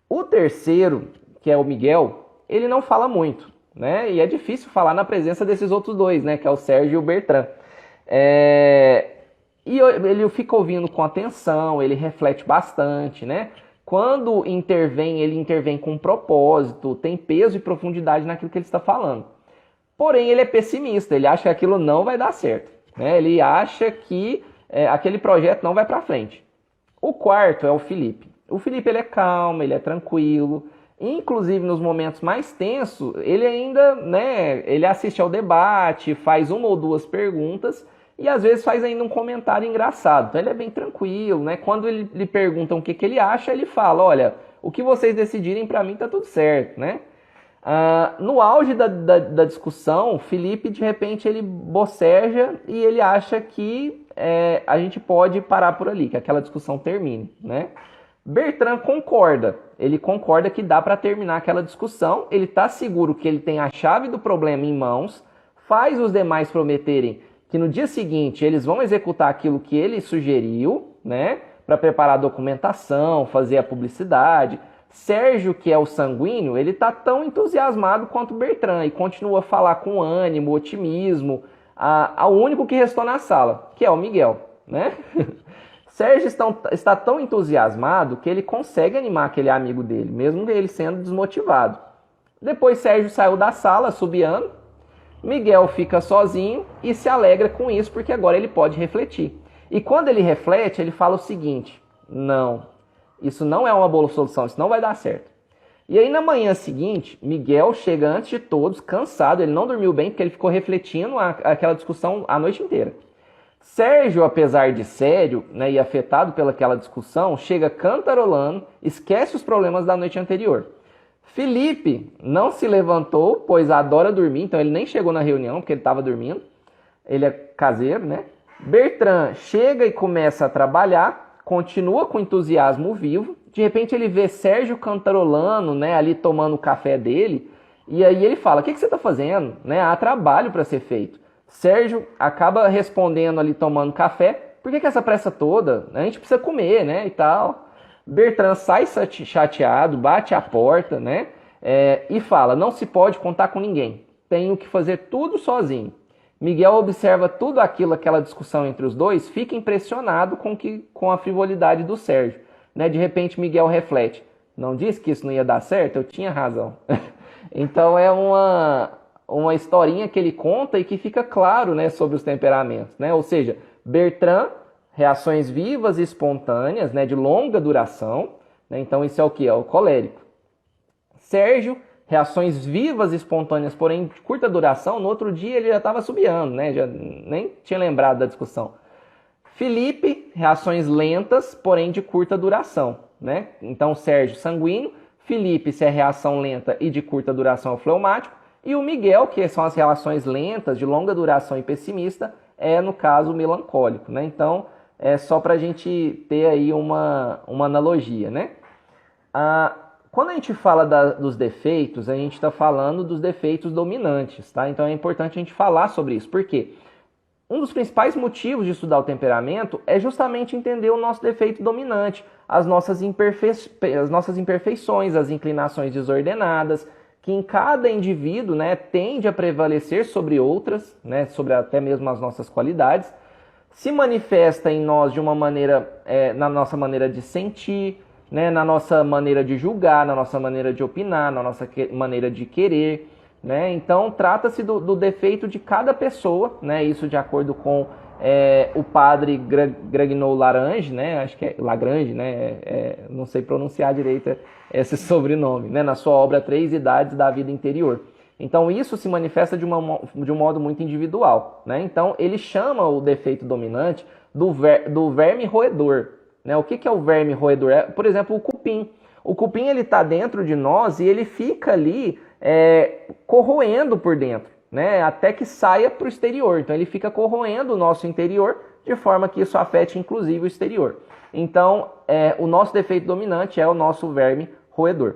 Speaker 1: O terceiro, que é o Miguel, ele não fala muito, né? E é difícil falar na presença desses outros 2, né? Que é o Sérgio e o Bertrand. E ele fica ouvindo com atenção, ele reflete bastante, né? Quando intervém, ele intervém com propósito, tem peso e profundidade naquilo que ele está falando. Porém, ele é pessimista, ele acha que aquilo não vai dar certo, né? Ele acha que aquele projeto não vai para frente. O quarto é o Felipe. O Felipe, ele é calmo, ele é tranquilo, inclusive nos momentos mais tensos, ele ainda, né, ele assiste ao debate, faz 1 ou 2 perguntas e às vezes faz ainda um comentário engraçado. Então ele é bem tranquilo, né? Quando lhe perguntam o que ele acha, ele fala, olha, o que vocês decidirem para mim tá tudo certo, né? No auge da discussão, Felipe, de repente, ele boceja e ele acha que a gente pode parar por ali, que aquela discussão termine, né? Bertrand concorda, ele concorda que dá para terminar aquela discussão, ele está seguro que ele tem a chave do problema em mãos, faz os demais prometerem que no dia seguinte eles vão executar aquilo que ele sugeriu, né, para preparar a documentação, fazer a publicidade. Sérgio, que é o sanguíneo, ele está tão entusiasmado quanto Bertrand e continua a falar com ânimo, otimismo, ao único que restou na sala, que é o Miguel, né? Sérgio está tão entusiasmado que ele consegue animar aquele amigo dele, mesmo ele sendo desmotivado. Depois Sérgio saiu da sala, assobiando. Miguel fica sozinho e se alegra com isso, porque agora ele pode refletir. E quando ele reflete, ele fala o seguinte, não, isso não é uma boa solução, isso não vai dar certo. E aí na manhã seguinte, Miguel chega antes de todos, cansado, ele não dormiu bem, porque ele ficou refletindo aquela discussão a noite inteira. Sérgio, apesar de sério, né, e afetado pelaquela discussão, chega cantarolando, esquece os problemas da noite anterior. Felipe não se levantou, pois adora dormir, então ele nem chegou na reunião, porque ele estava dormindo. Ele é caseiro, né? Bertrand chega e começa a trabalhar, continua com entusiasmo vivo. De repente ele vê Sérgio cantarolando, né, ali tomando o café dele, e aí ele fala, o que você está fazendo? Né, há trabalho para ser feito. Sérgio acaba respondendo ali tomando café, por que essa pressa toda? A gente precisa comer, né, e tal. Bertrand sai chateado, bate a porta, né, e fala, não se pode contar com ninguém, tenho que fazer tudo sozinho. Miguel observa tudo aquilo, aquela discussão entre os dois, fica impressionado com a frivolidade do Sérgio. Né? De repente Miguel reflete, não disse que isso não ia dar certo? Eu tinha razão. Então é uma historinha que ele conta e que fica claro, né, sobre os temperamentos. Né? Ou seja, Bertrand, reações vivas e espontâneas, né, de longa duração, né? Então isso é o que? É o colérico. Sérgio, reações vivas, espontâneas, porém de curta duração. No outro dia ele já estava assobiando, né? Já nem tinha lembrado da discussão. Felipe, reações lentas, porém de curta duração, né? Então Sérgio, sanguíneo. Felipe, se é reação lenta e de curta duração, é o fleumático. E o Miguel, que são as reações lentas, de longa duração e pessimista, é, no caso, melancólico, né? Então, é só para a gente ter aí uma analogia, né? Quando a gente fala dos defeitos, a gente está falando dos defeitos dominantes, tá? Então, é importante a gente falar sobre isso. Por quê? Um dos principais motivos de estudar o temperamento é justamente entender o nosso defeito dominante, as nossas imperfeições, as inclinações desordenadas, que em cada indivíduo, né, tende a prevalecer sobre outras, né, sobre até mesmo as nossas qualidades, se manifesta em nós de uma maneira, na nossa maneira de sentir, né, na nossa maneira de julgar, na nossa maneira de opinar, na nossa maneira de querer, né? Então, trata-se do defeito de cada pessoa, né? Isso de acordo com o padre Gragnon Lagrange, né? Acho que é Lagrange, né? Não sei pronunciar direito esse sobrenome, né? Na sua obra Três Idades da Vida Interior. Então, isso se manifesta de um modo muito individual, né? Então, ele chama o defeito dominante do verme roedor, né? O que é o verme roedor? Por exemplo, o cupim. O cupim, ele está dentro de nós e ele fica ali corroendo por dentro, né? Até que saia para o exterior. Então ele fica corroendo o nosso interior de forma que isso afete inclusive o exterior. Então o nosso defeito dominante é o nosso verme roedor.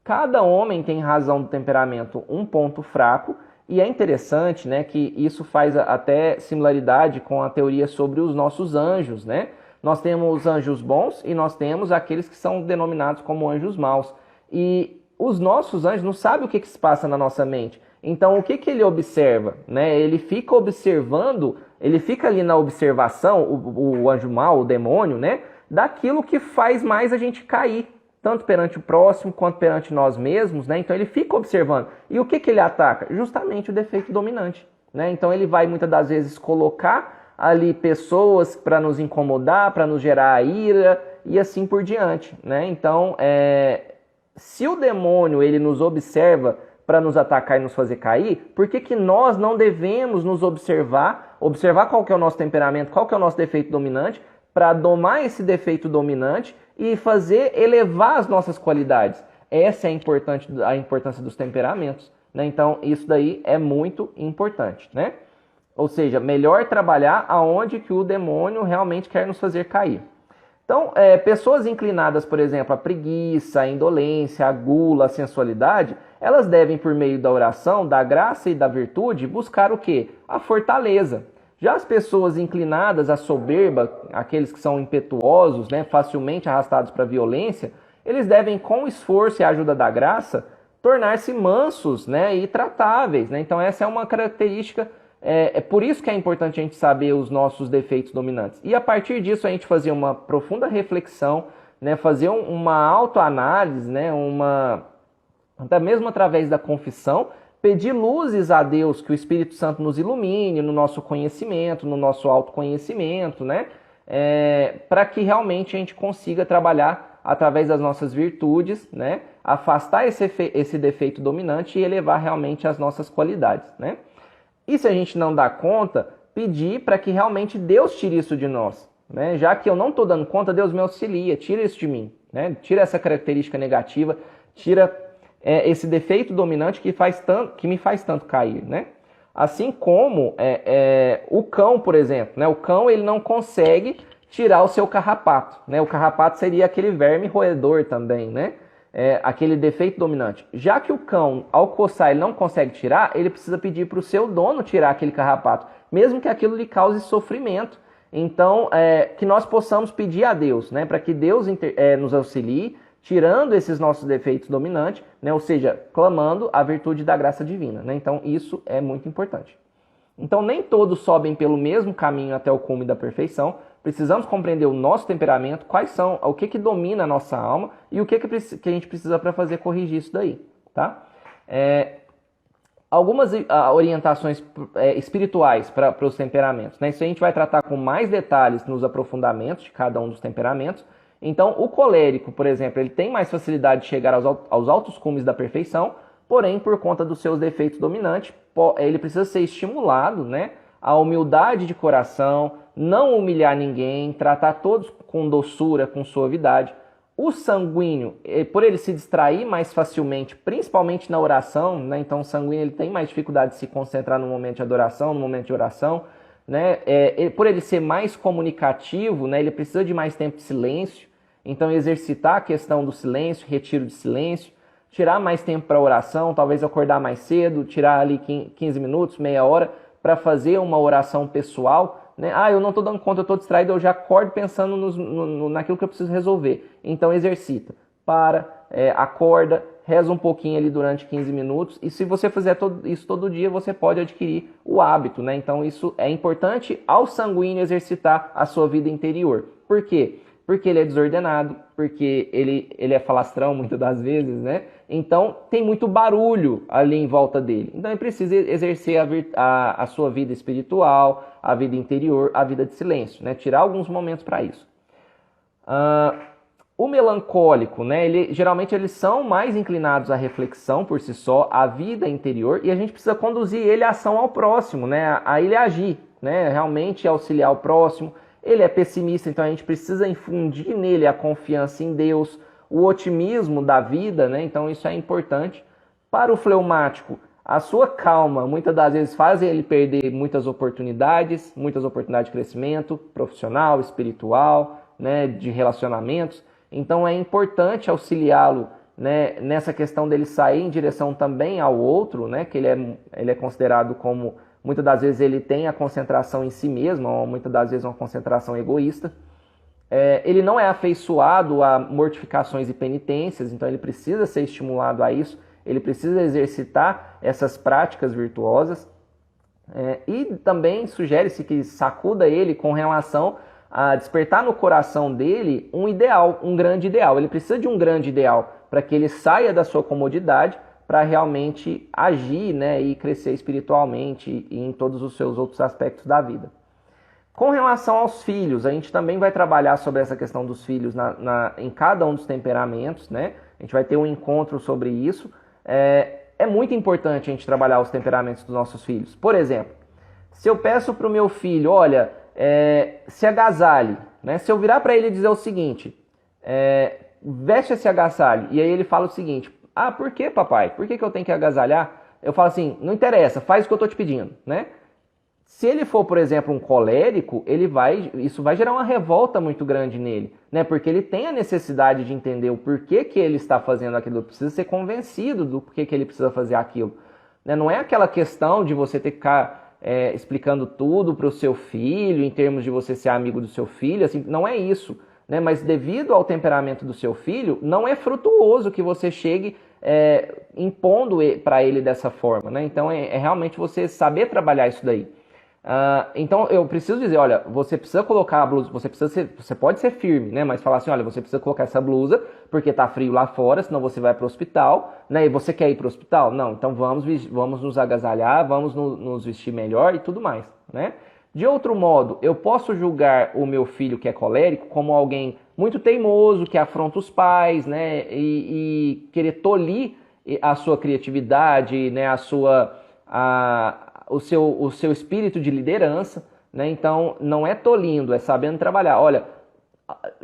Speaker 1: Cada homem tem razão do temperamento um ponto fraco e é interessante, né, que isso faz até similaridade com a teoria sobre os nossos anjos, né? Nós temos anjos bons e nós temos aqueles que são denominados como anjos maus. E os nossos anjos não sabem o que se passa na nossa mente. Então, o que ele observa? Né? Ele fica observando, ele fica ali na observação, o anjo mau, o demônio, né? Daquilo que faz mais a gente cair, tanto perante o próximo quanto perante nós mesmos, né? Então, ele fica observando. E o que ele ataca? Justamente o defeito dominante, né? Então, ele vai muitas das vezes colocar ali pessoas para nos incomodar, para nos gerar ira e assim por diante, né? Então, se o demônio ele nos observa para nos atacar e nos fazer cair, por que nós não devemos nos observar qual que é o nosso temperamento, qual que é o nosso defeito dominante, para domar esse defeito dominante e fazer elevar as nossas qualidades? Essa é a importância dos temperamentos, né? Então, isso daí é muito importante, né? Ou seja, melhor trabalhar aonde que o demônio realmente quer nos fazer cair. Então, pessoas inclinadas, por exemplo, à preguiça, à indolência, à gula, à sensualidade, elas devem, por meio da oração, da graça e da virtude, buscar o quê? A fortaleza. Já as pessoas inclinadas à soberba, aqueles que são impetuosos, né, facilmente arrastados para a violência, eles devem, com o esforço e a ajuda da graça, tornar-se mansos, né, e tratáveis, né? Então, essa é uma característica. É por isso que é importante a gente saber os nossos defeitos dominantes. E a partir disso a gente fazer uma profunda reflexão, né, fazer uma autoanálise, né, até mesmo através da confissão, pedir luzes a Deus, que o Espírito Santo nos ilumine no nosso conhecimento, no nosso autoconhecimento, né, para que realmente a gente consiga trabalhar através das nossas virtudes, né, afastar esse defeito dominante e elevar realmente as nossas qualidades, né. E se a gente não dá conta, pedir para que realmente Deus tire isso de nós, né? Já que eu não estou dando conta, Deus me auxilia, tira isso de mim, né? Tira essa característica negativa, tira esse defeito dominante que me faz tanto cair, né? Assim como o cão, por exemplo, né? O cão ele não consegue tirar o seu carrapato, né? O carrapato seria aquele verme roedor também, né? Aquele defeito dominante. Já que o cão, ao coçar, ele não consegue tirar, ele precisa pedir para o seu dono tirar aquele carrapato, mesmo que aquilo lhe cause sofrimento. Então, que nós possamos pedir a Deus, né, para que Deus nos auxilie, tirando esses nossos defeitos dominantes, né, ou seja, clamando a virtude da graça divina, né? Então, isso é muito importante. Então, nem todos sobem pelo mesmo caminho até o cume da perfeição. Precisamos compreender o nosso temperamento, o que domina a nossa alma e o que a gente precisa para fazer corrigir isso daí, tá? Algumas orientações espirituais para os temperamentos, né? Isso a gente vai tratar com mais detalhes nos aprofundamentos de cada um dos temperamentos. Então, o colérico, por exemplo, ele tem mais facilidade de chegar aos altos cumes da perfeição, porém, por conta dos seus defeitos dominantes, ele precisa ser estimulado, né? A humildade de coração, não humilhar ninguém, tratar todos com doçura, com suavidade. O sanguíneo, por ele se distrair mais facilmente, principalmente na oração, né? Então o sanguíneo ele tem mais dificuldade de se concentrar no momento de adoração, no momento de oração, né? Por ele ser mais comunicativo, né? Ele precisa de mais tempo de silêncio, então exercitar a questão do silêncio, retiro de silêncio, tirar mais tempo para oração, talvez acordar mais cedo, tirar ali 15 minutos, meia hora, para fazer uma oração pessoal, né? Eu não estou dando conta, eu estou distraído, eu já acordo pensando naquilo que eu preciso resolver. Então exercita, acorda, reza um pouquinho ali durante 15 minutos, e se você fizer isso todo dia, você pode adquirir o hábito, né? Então isso é importante ao sanguíneo exercitar a sua vida interior. Por quê? Porque ele é desordenado, porque ele é falastrão muitas das vezes, né? Então tem muito barulho ali em volta dele. Então ele precisa exercer a sua vida espiritual, a vida interior, a vida de silêncio, né? Tirar alguns momentos para isso. O melancólico, né? Geralmente eles são mais inclinados à reflexão por si só, à vida interior, e a gente precisa conduzir ele à ação ao próximo, né? A ele agir, né? Realmente auxiliar o próximo. Ele é pessimista, então a gente precisa infundir nele a confiança em Deus, o otimismo da vida, né? Então isso é importante. Para o fleumático, a sua calma muitas das vezes faz ele perder muitas oportunidades de crescimento profissional, espiritual, né? De relacionamentos. Então é importante auxiliá-lo, né? Nessa questão dele sair em direção também ao outro, né? Que ele é considerado como... Muitas das vezes ele tem a concentração em si mesmo, ou muitas das vezes uma concentração egoísta. Ele não é afeiçoado a mortificações e penitências, então ele precisa ser estimulado a isso, ele precisa exercitar essas práticas virtuosas. E também sugere-se que sacuda ele com relação a despertar no coração dele um ideal, um grande ideal. Ele precisa de um grande ideal para que ele saia da sua comodidade, para realmente agir, né, e crescer espiritualmente e em todos os seus outros aspectos da vida. Com relação aos filhos, a gente também vai trabalhar sobre essa questão dos filhos em cada um dos temperamentos, né? A gente vai ter um encontro sobre isso. É muito importante a gente trabalhar os temperamentos dos nossos filhos. Por exemplo, se eu peço para o meu filho, olha, se agasalhe, né? Se eu virar para ele e dizer o seguinte, veste esse agasalho, e aí ele fala o seguinte, por que, papai? Por que eu tenho que agasalhar? Eu falo assim, não interessa, faz o que eu estou te pedindo, né? Se ele for, por exemplo, um colérico, isso vai gerar uma revolta muito grande nele, né? Porque ele tem a necessidade de entender o porquê que ele está fazendo aquilo, ele precisa ser convencido do porquê que ele precisa fazer aquilo, né? Não é aquela questão de você ter que ficar explicando tudo para o seu filho, em termos de você ser amigo do seu filho, assim, não é isso. Né? Mas devido ao temperamento do seu filho, não é frutuoso que você chegue impondo para ele dessa forma. Né? Então é realmente você saber trabalhar isso daí. Então eu preciso dizer, olha, você precisa colocar a blusa, você pode ser firme, né? Mas falar assim, olha, você precisa colocar essa blusa porque tá frio lá fora, senão você vai para o hospital, né? E você quer ir para o hospital? Não, então vamos nos agasalhar, vamos nos vestir melhor e tudo mais, né? De outro modo, eu posso julgar o meu filho que é colérico como alguém muito teimoso, que afronta os pais, né? E querer tolir a sua criatividade, né? O seu espírito de liderança, né? Então, não é tolindo, é sabendo trabalhar. Olha,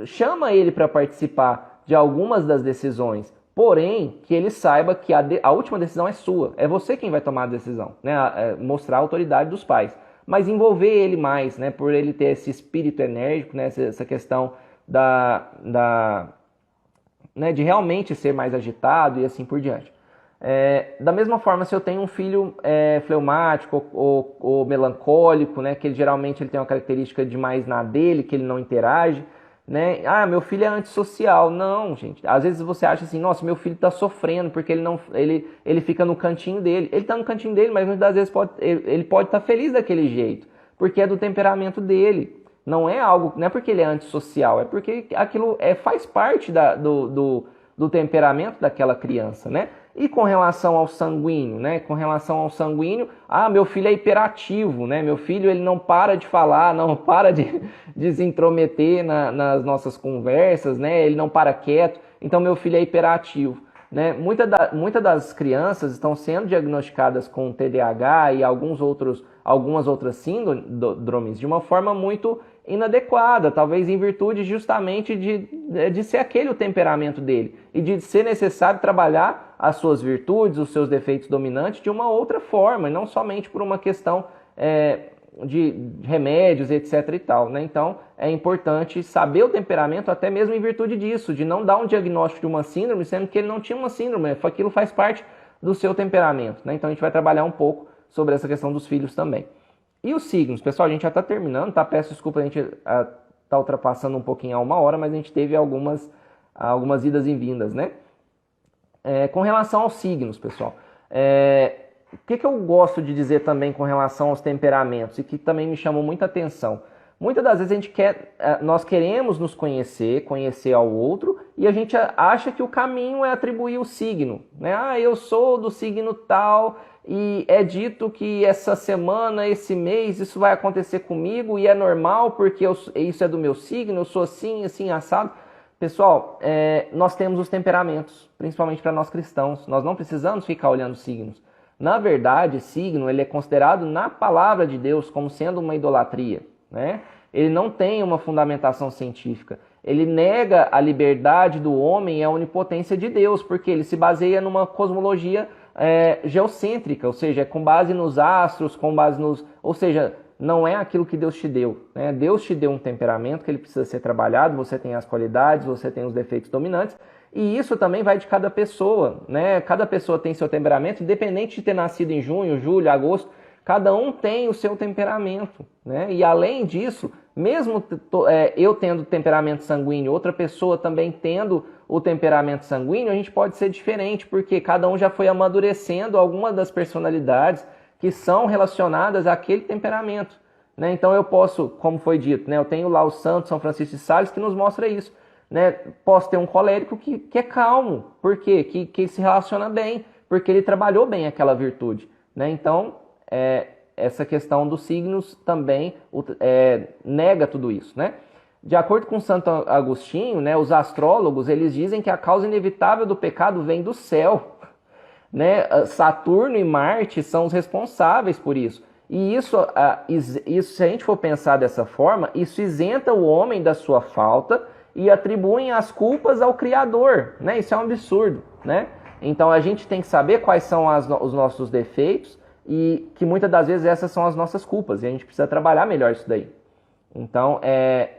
Speaker 1: chama ele para participar de algumas das decisões, porém, que ele saiba que a última decisão é sua. É você quem vai tomar a decisão, né? Mostrar a autoridade dos pais. Mas envolver ele mais, né? Por ele ter esse espírito enérgico, né? Essa questão né? De realmente ser mais agitado e assim por diante. Da mesma forma, se eu tenho um filho fleumático ou melancólico, né, que ele geralmente ele tem uma característica de mais na dele, que ele não interage, né? Meu filho é antissocial. Não, gente. Às vezes você acha assim, nossa, meu filho está sofrendo porque ele fica no cantinho dele. Ele está no cantinho dele, mas muitas vezes ele pode estar feliz daquele jeito, porque é do temperamento dele. Não é porque ele é antissocial, é porque aquilo faz parte do temperamento daquela criança, né? E com relação ao sanguíneo, né? Com relação ao sanguíneo, meu filho é hiperativo, né? Meu filho ele não para de falar, não para de se intrometer nas nossas conversas, né? Ele não para quieto, então meu filho é hiperativo, né? Muitas das crianças estão sendo diagnosticadas com TDAH e algumas outras síndromes de uma forma muito inadequada, talvez em virtude justamente de ser aquele o temperamento dele e de ser necessário trabalhar as suas virtudes, os seus defeitos dominantes de uma outra forma, e não somente por uma questão de remédios, etc. e tal, né? Então é importante saber o temperamento até mesmo em virtude disso, de não dar um diagnóstico de uma síndrome, sendo que ele não tinha uma síndrome, aquilo faz parte do seu temperamento, né? Então a gente vai trabalhar um pouco sobre essa questão dos filhos também. E os signos, pessoal, a gente já está terminando, tá? Peço desculpa, a gente está ultrapassando um pouquinho a 1 hora, mas a gente teve algumas idas e vindas, né? Com relação aos signos, pessoal, o que eu gosto de dizer também com relação aos temperamentos e que também me chamou muita atenção? Muitas das vezes nós queremos nos conhecer ao outro, e a gente acha que o caminho é atribuir o signo, né? Eu sou do signo tal, e é dito que essa semana, esse mês, isso vai acontecer comigo e é normal porque isso é do meu signo, eu sou assim, assim, assado. Pessoal, nós temos os temperamentos, principalmente para nós cristãos. Nós não precisamos ficar olhando signos. Na verdade, signo ele é considerado na palavra de Deus como sendo uma idolatria, né? Ele não tem uma fundamentação científica. Ele nega a liberdade do homem e a onipotência de Deus, porque ele se baseia numa cosmologia geocêntrica, ou seja, com base nos astros, ou seja, não é aquilo que Deus te deu, né? Deus te deu um temperamento que ele precisa ser trabalhado, você tem as qualidades, você tem os defeitos dominantes, e isso também vai de cada pessoa, né? Cada pessoa tem seu temperamento, independente de ter nascido em junho, julho, agosto, cada um tem o seu temperamento, né? E além disso, mesmo eu tendo temperamento sanguíneo, outra pessoa também tendo o temperamento sanguíneo, a gente pode ser diferente, porque cada um já foi amadurecendo alguma das personalidades que são relacionadas àquele temperamento, né? Então eu posso, como foi dito, né? Eu tenho lá o Santo São Francisco de Sales que nos mostra isso, né? Posso ter um colérico que é calmo, por quê? Que se relaciona bem, porque ele trabalhou bem aquela virtude, né? Então, essa questão dos signos também nega tudo isso, né? De acordo com Santo Agostinho, né, os astrólogos eles dizem que a causa inevitável do pecado vem do céu, né? Saturno e Marte são os responsáveis por isso. E isso, se a gente for pensar dessa forma, isso isenta o homem da sua falta e atribuem as culpas ao Criador, né? Isso é um absurdo, né? Então a gente tem que saber quais são os nossos defeitos e que muitas das vezes essas são as nossas culpas e a gente precisa trabalhar melhor isso daí. Então,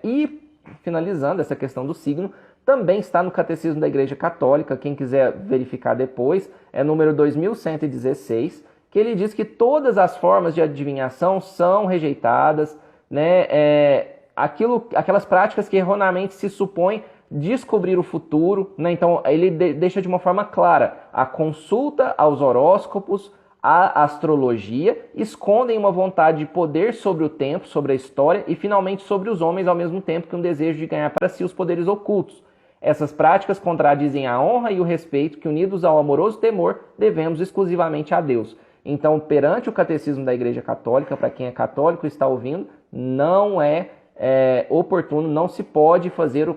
Speaker 1: e finalizando essa questão do signo, também está no Catecismo da Igreja Católica, quem quiser verificar depois, é número 2116, que ele diz que todas as formas de adivinhação são rejeitadas, né? Aquelas práticas que erroneamente se supõem descobrir o futuro, né? Então ele deixa de uma forma clara: a consulta aos horóscopos, a astrologia, escondem uma vontade de poder sobre o tempo, sobre a história e finalmente sobre os homens, ao mesmo tempo que um desejo de ganhar para si os poderes ocultos. Essas práticas contradizem a honra e o respeito que, unidos ao amoroso temor, devemos exclusivamente a Deus. Então, perante o Catecismo da Igreja Católica, para quem é católico e está ouvindo, não é oportuno, não se pode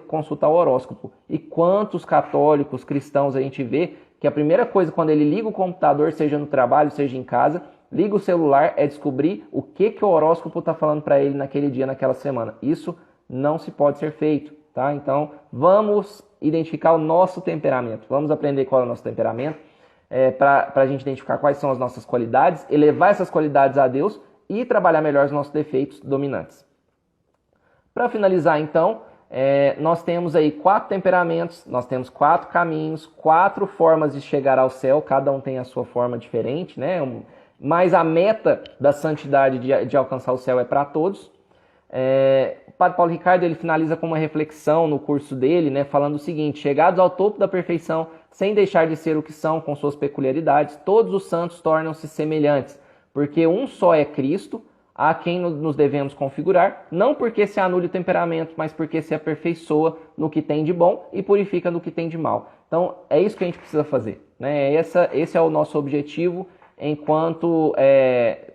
Speaker 1: consultar o horóscopo. E quantos católicos, cristãos a gente vê que a primeira coisa quando ele liga o computador, seja no trabalho, seja em casa, liga o celular, é descobrir o que o horóscopo está falando para ele naquele dia, naquela semana. Isso não se pode ser feito, tá? Então, vamos identificar o nosso temperamento. Vamos aprender qual é o nosso temperamento, para a gente identificar quais são as nossas qualidades, elevar essas qualidades a Deus e trabalhar melhor os nossos defeitos dominantes. Para finalizar, então, nós temos aí 4 temperamentos, nós temos 4 caminhos, 4 formas de chegar ao céu, cada um tem a sua forma diferente, né? Mas a meta da santidade de alcançar o céu é para todos. O Padre Paulo Ricardo ele finaliza com uma reflexão no curso dele, né, falando o seguinte: chegados ao topo da perfeição, sem deixar de ser o que são, com suas peculiaridades, todos os santos tornam-se semelhantes, porque um só é Cristo, a quem nos devemos configurar, não porque se anule o temperamento, mas porque se aperfeiçoa no que tem de bom e purifica no que tem de mal. Então, é isso que a gente precisa fazer, né? Esse é o nosso objetivo, enquanto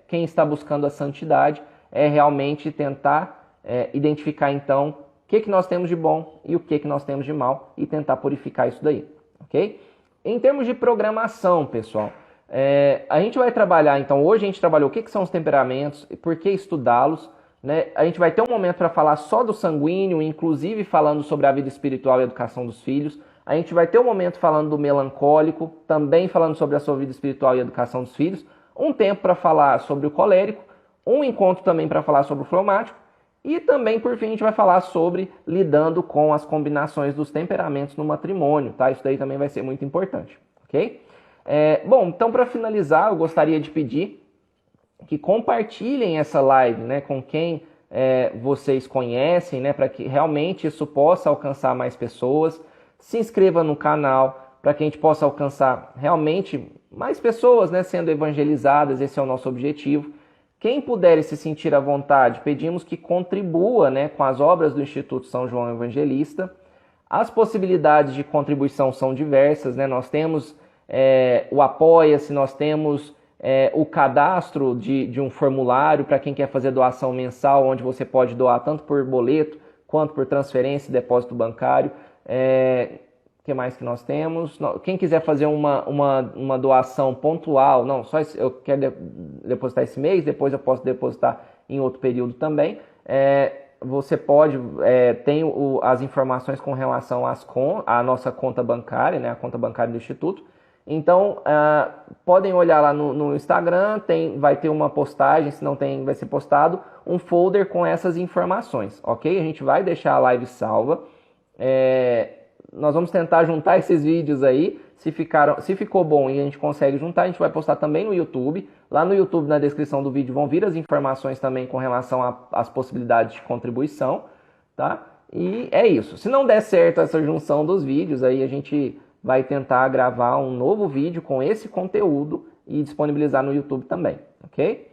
Speaker 1: quem está buscando a santidade é realmente tentar identificar então o que nós temos de bom e o que nós temos de mal e tentar purificar isso daí, ok? Em termos de programação, pessoal, a gente vai trabalhar, então, hoje a gente trabalhou o que são os temperamentos e por que estudá-los, né? A gente vai ter um momento para falar só do sanguíneo, inclusive falando sobre a vida espiritual e a educação dos filhos. A gente vai ter um momento falando do melancólico, também falando sobre a sua vida espiritual e a educação dos filhos. Um tempo para falar sobre o colérico, um encontro também para falar sobre o fleumático. E também, por fim, a gente vai falar sobre lidando com as combinações dos temperamentos no matrimônio, tá? Isso daí também vai ser muito importante, ok? Bom, então para finalizar, eu gostaria de pedir que compartilhem essa live, né, com quem vocês conhecem, né, para que realmente isso possa alcançar mais pessoas. Se inscreva no canal para que a gente possa alcançar realmente mais pessoas, né, sendo evangelizadas. Esse é o nosso objetivo. Quem puder se sentir à vontade, pedimos que contribua, né, com as obras do Instituto São João Evangelista. As possibilidades de contribuição são diversas, né? Nós temos o Apoia-se, nós temos o cadastro de um formulário para quem quer fazer doação mensal, onde você pode doar tanto por boleto quanto por transferência e depósito bancário. O que mais que nós temos? Quem quiser fazer uma doação pontual, não, só eu quero depositar esse mês, depois eu posso depositar em outro período também. Você pode, tem as informações com relação à nossa conta bancária, né, a conta bancária do Instituto. Então, podem olhar lá no Instagram, vai ter uma postagem, se não tem, vai ser postado um folder com essas informações, ok? A gente vai deixar a live salva. Nós vamos tentar juntar esses vídeos aí. Se ficou bom e a gente consegue juntar, a gente vai postar também no YouTube. Lá no YouTube, na descrição do vídeo, vão vir as informações também com relação às possibilidades de contribuição, tá? E é isso. Se não der certo essa junção dos vídeos, aí a gente vai tentar gravar um novo vídeo com esse conteúdo e disponibilizar no YouTube também, ok?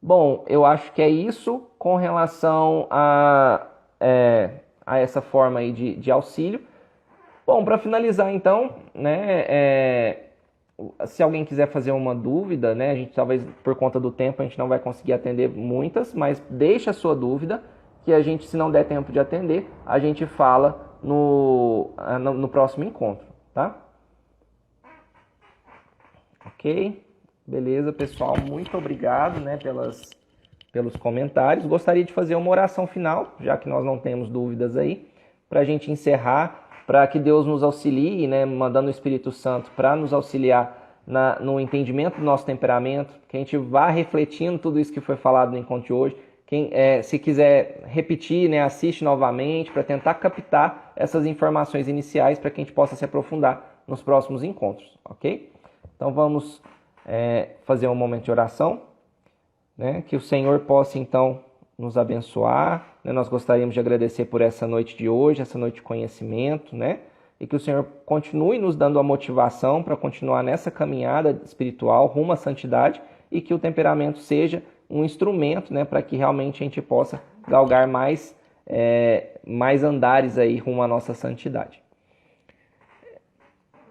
Speaker 1: Bom, eu acho que é isso com relação a essa forma aí de auxílio. Bom, para finalizar então, né, se alguém quiser fazer uma dúvida, né, a gente talvez por conta do tempo a gente não vai conseguir atender muitas, mas deixa a sua dúvida que a gente, se não der tempo de atender, a gente fala no próximo encontro, tá? Ok? Beleza, pessoal, muito obrigado, né, pelos comentários. Gostaria de fazer uma oração final, já que nós não temos dúvidas aí, para a gente encerrar, para que Deus nos auxilie, né, mandando o Espírito Santo para nos auxiliar no entendimento do nosso temperamento, que a gente vá refletindo tudo isso que foi falado no encontro de hoje. Quem se quiser repetir, né, assiste novamente para tentar captar essas informações iniciais para que a gente possa se aprofundar nos próximos encontros, ok? Então vamos fazer um momento de oração, né, que o Senhor possa então nos abençoar, né? Nós gostaríamos de agradecer por essa noite de hoje, essa noite de conhecimento, né? E que o Senhor continue nos dando a motivação para continuar nessa caminhada espiritual rumo à santidade e que o temperamento seja um instrumento, né, para que realmente a gente possa galgar mais andares aí rumo à nossa santidade.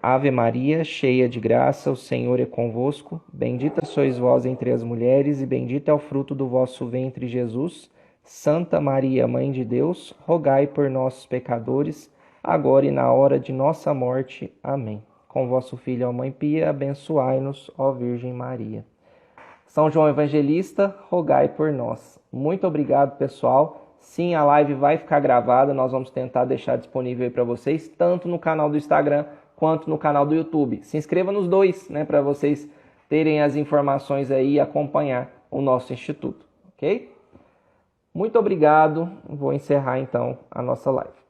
Speaker 1: Ave Maria, cheia de graça, o Senhor é convosco. Bendita sois vós entre as mulheres e bendito é o fruto do vosso ventre, Jesus. Santa Maria, Mãe de Deus, rogai por nós, pecadores, agora e na hora de nossa morte. Amém. Com vosso Filho, ó Mãe Pia, abençoai-nos, ó Virgem Maria. São João Evangelista, rogai por nós. Muito obrigado, pessoal. Sim, a live vai ficar gravada, nós vamos tentar deixar disponível aí para vocês, tanto no canal do Instagram quanto no canal do YouTube. Se inscreva nos dois, né, para vocês terem as informações aí e acompanhar o nosso instituto, ok? Muito obrigado. Vou encerrar então a nossa live.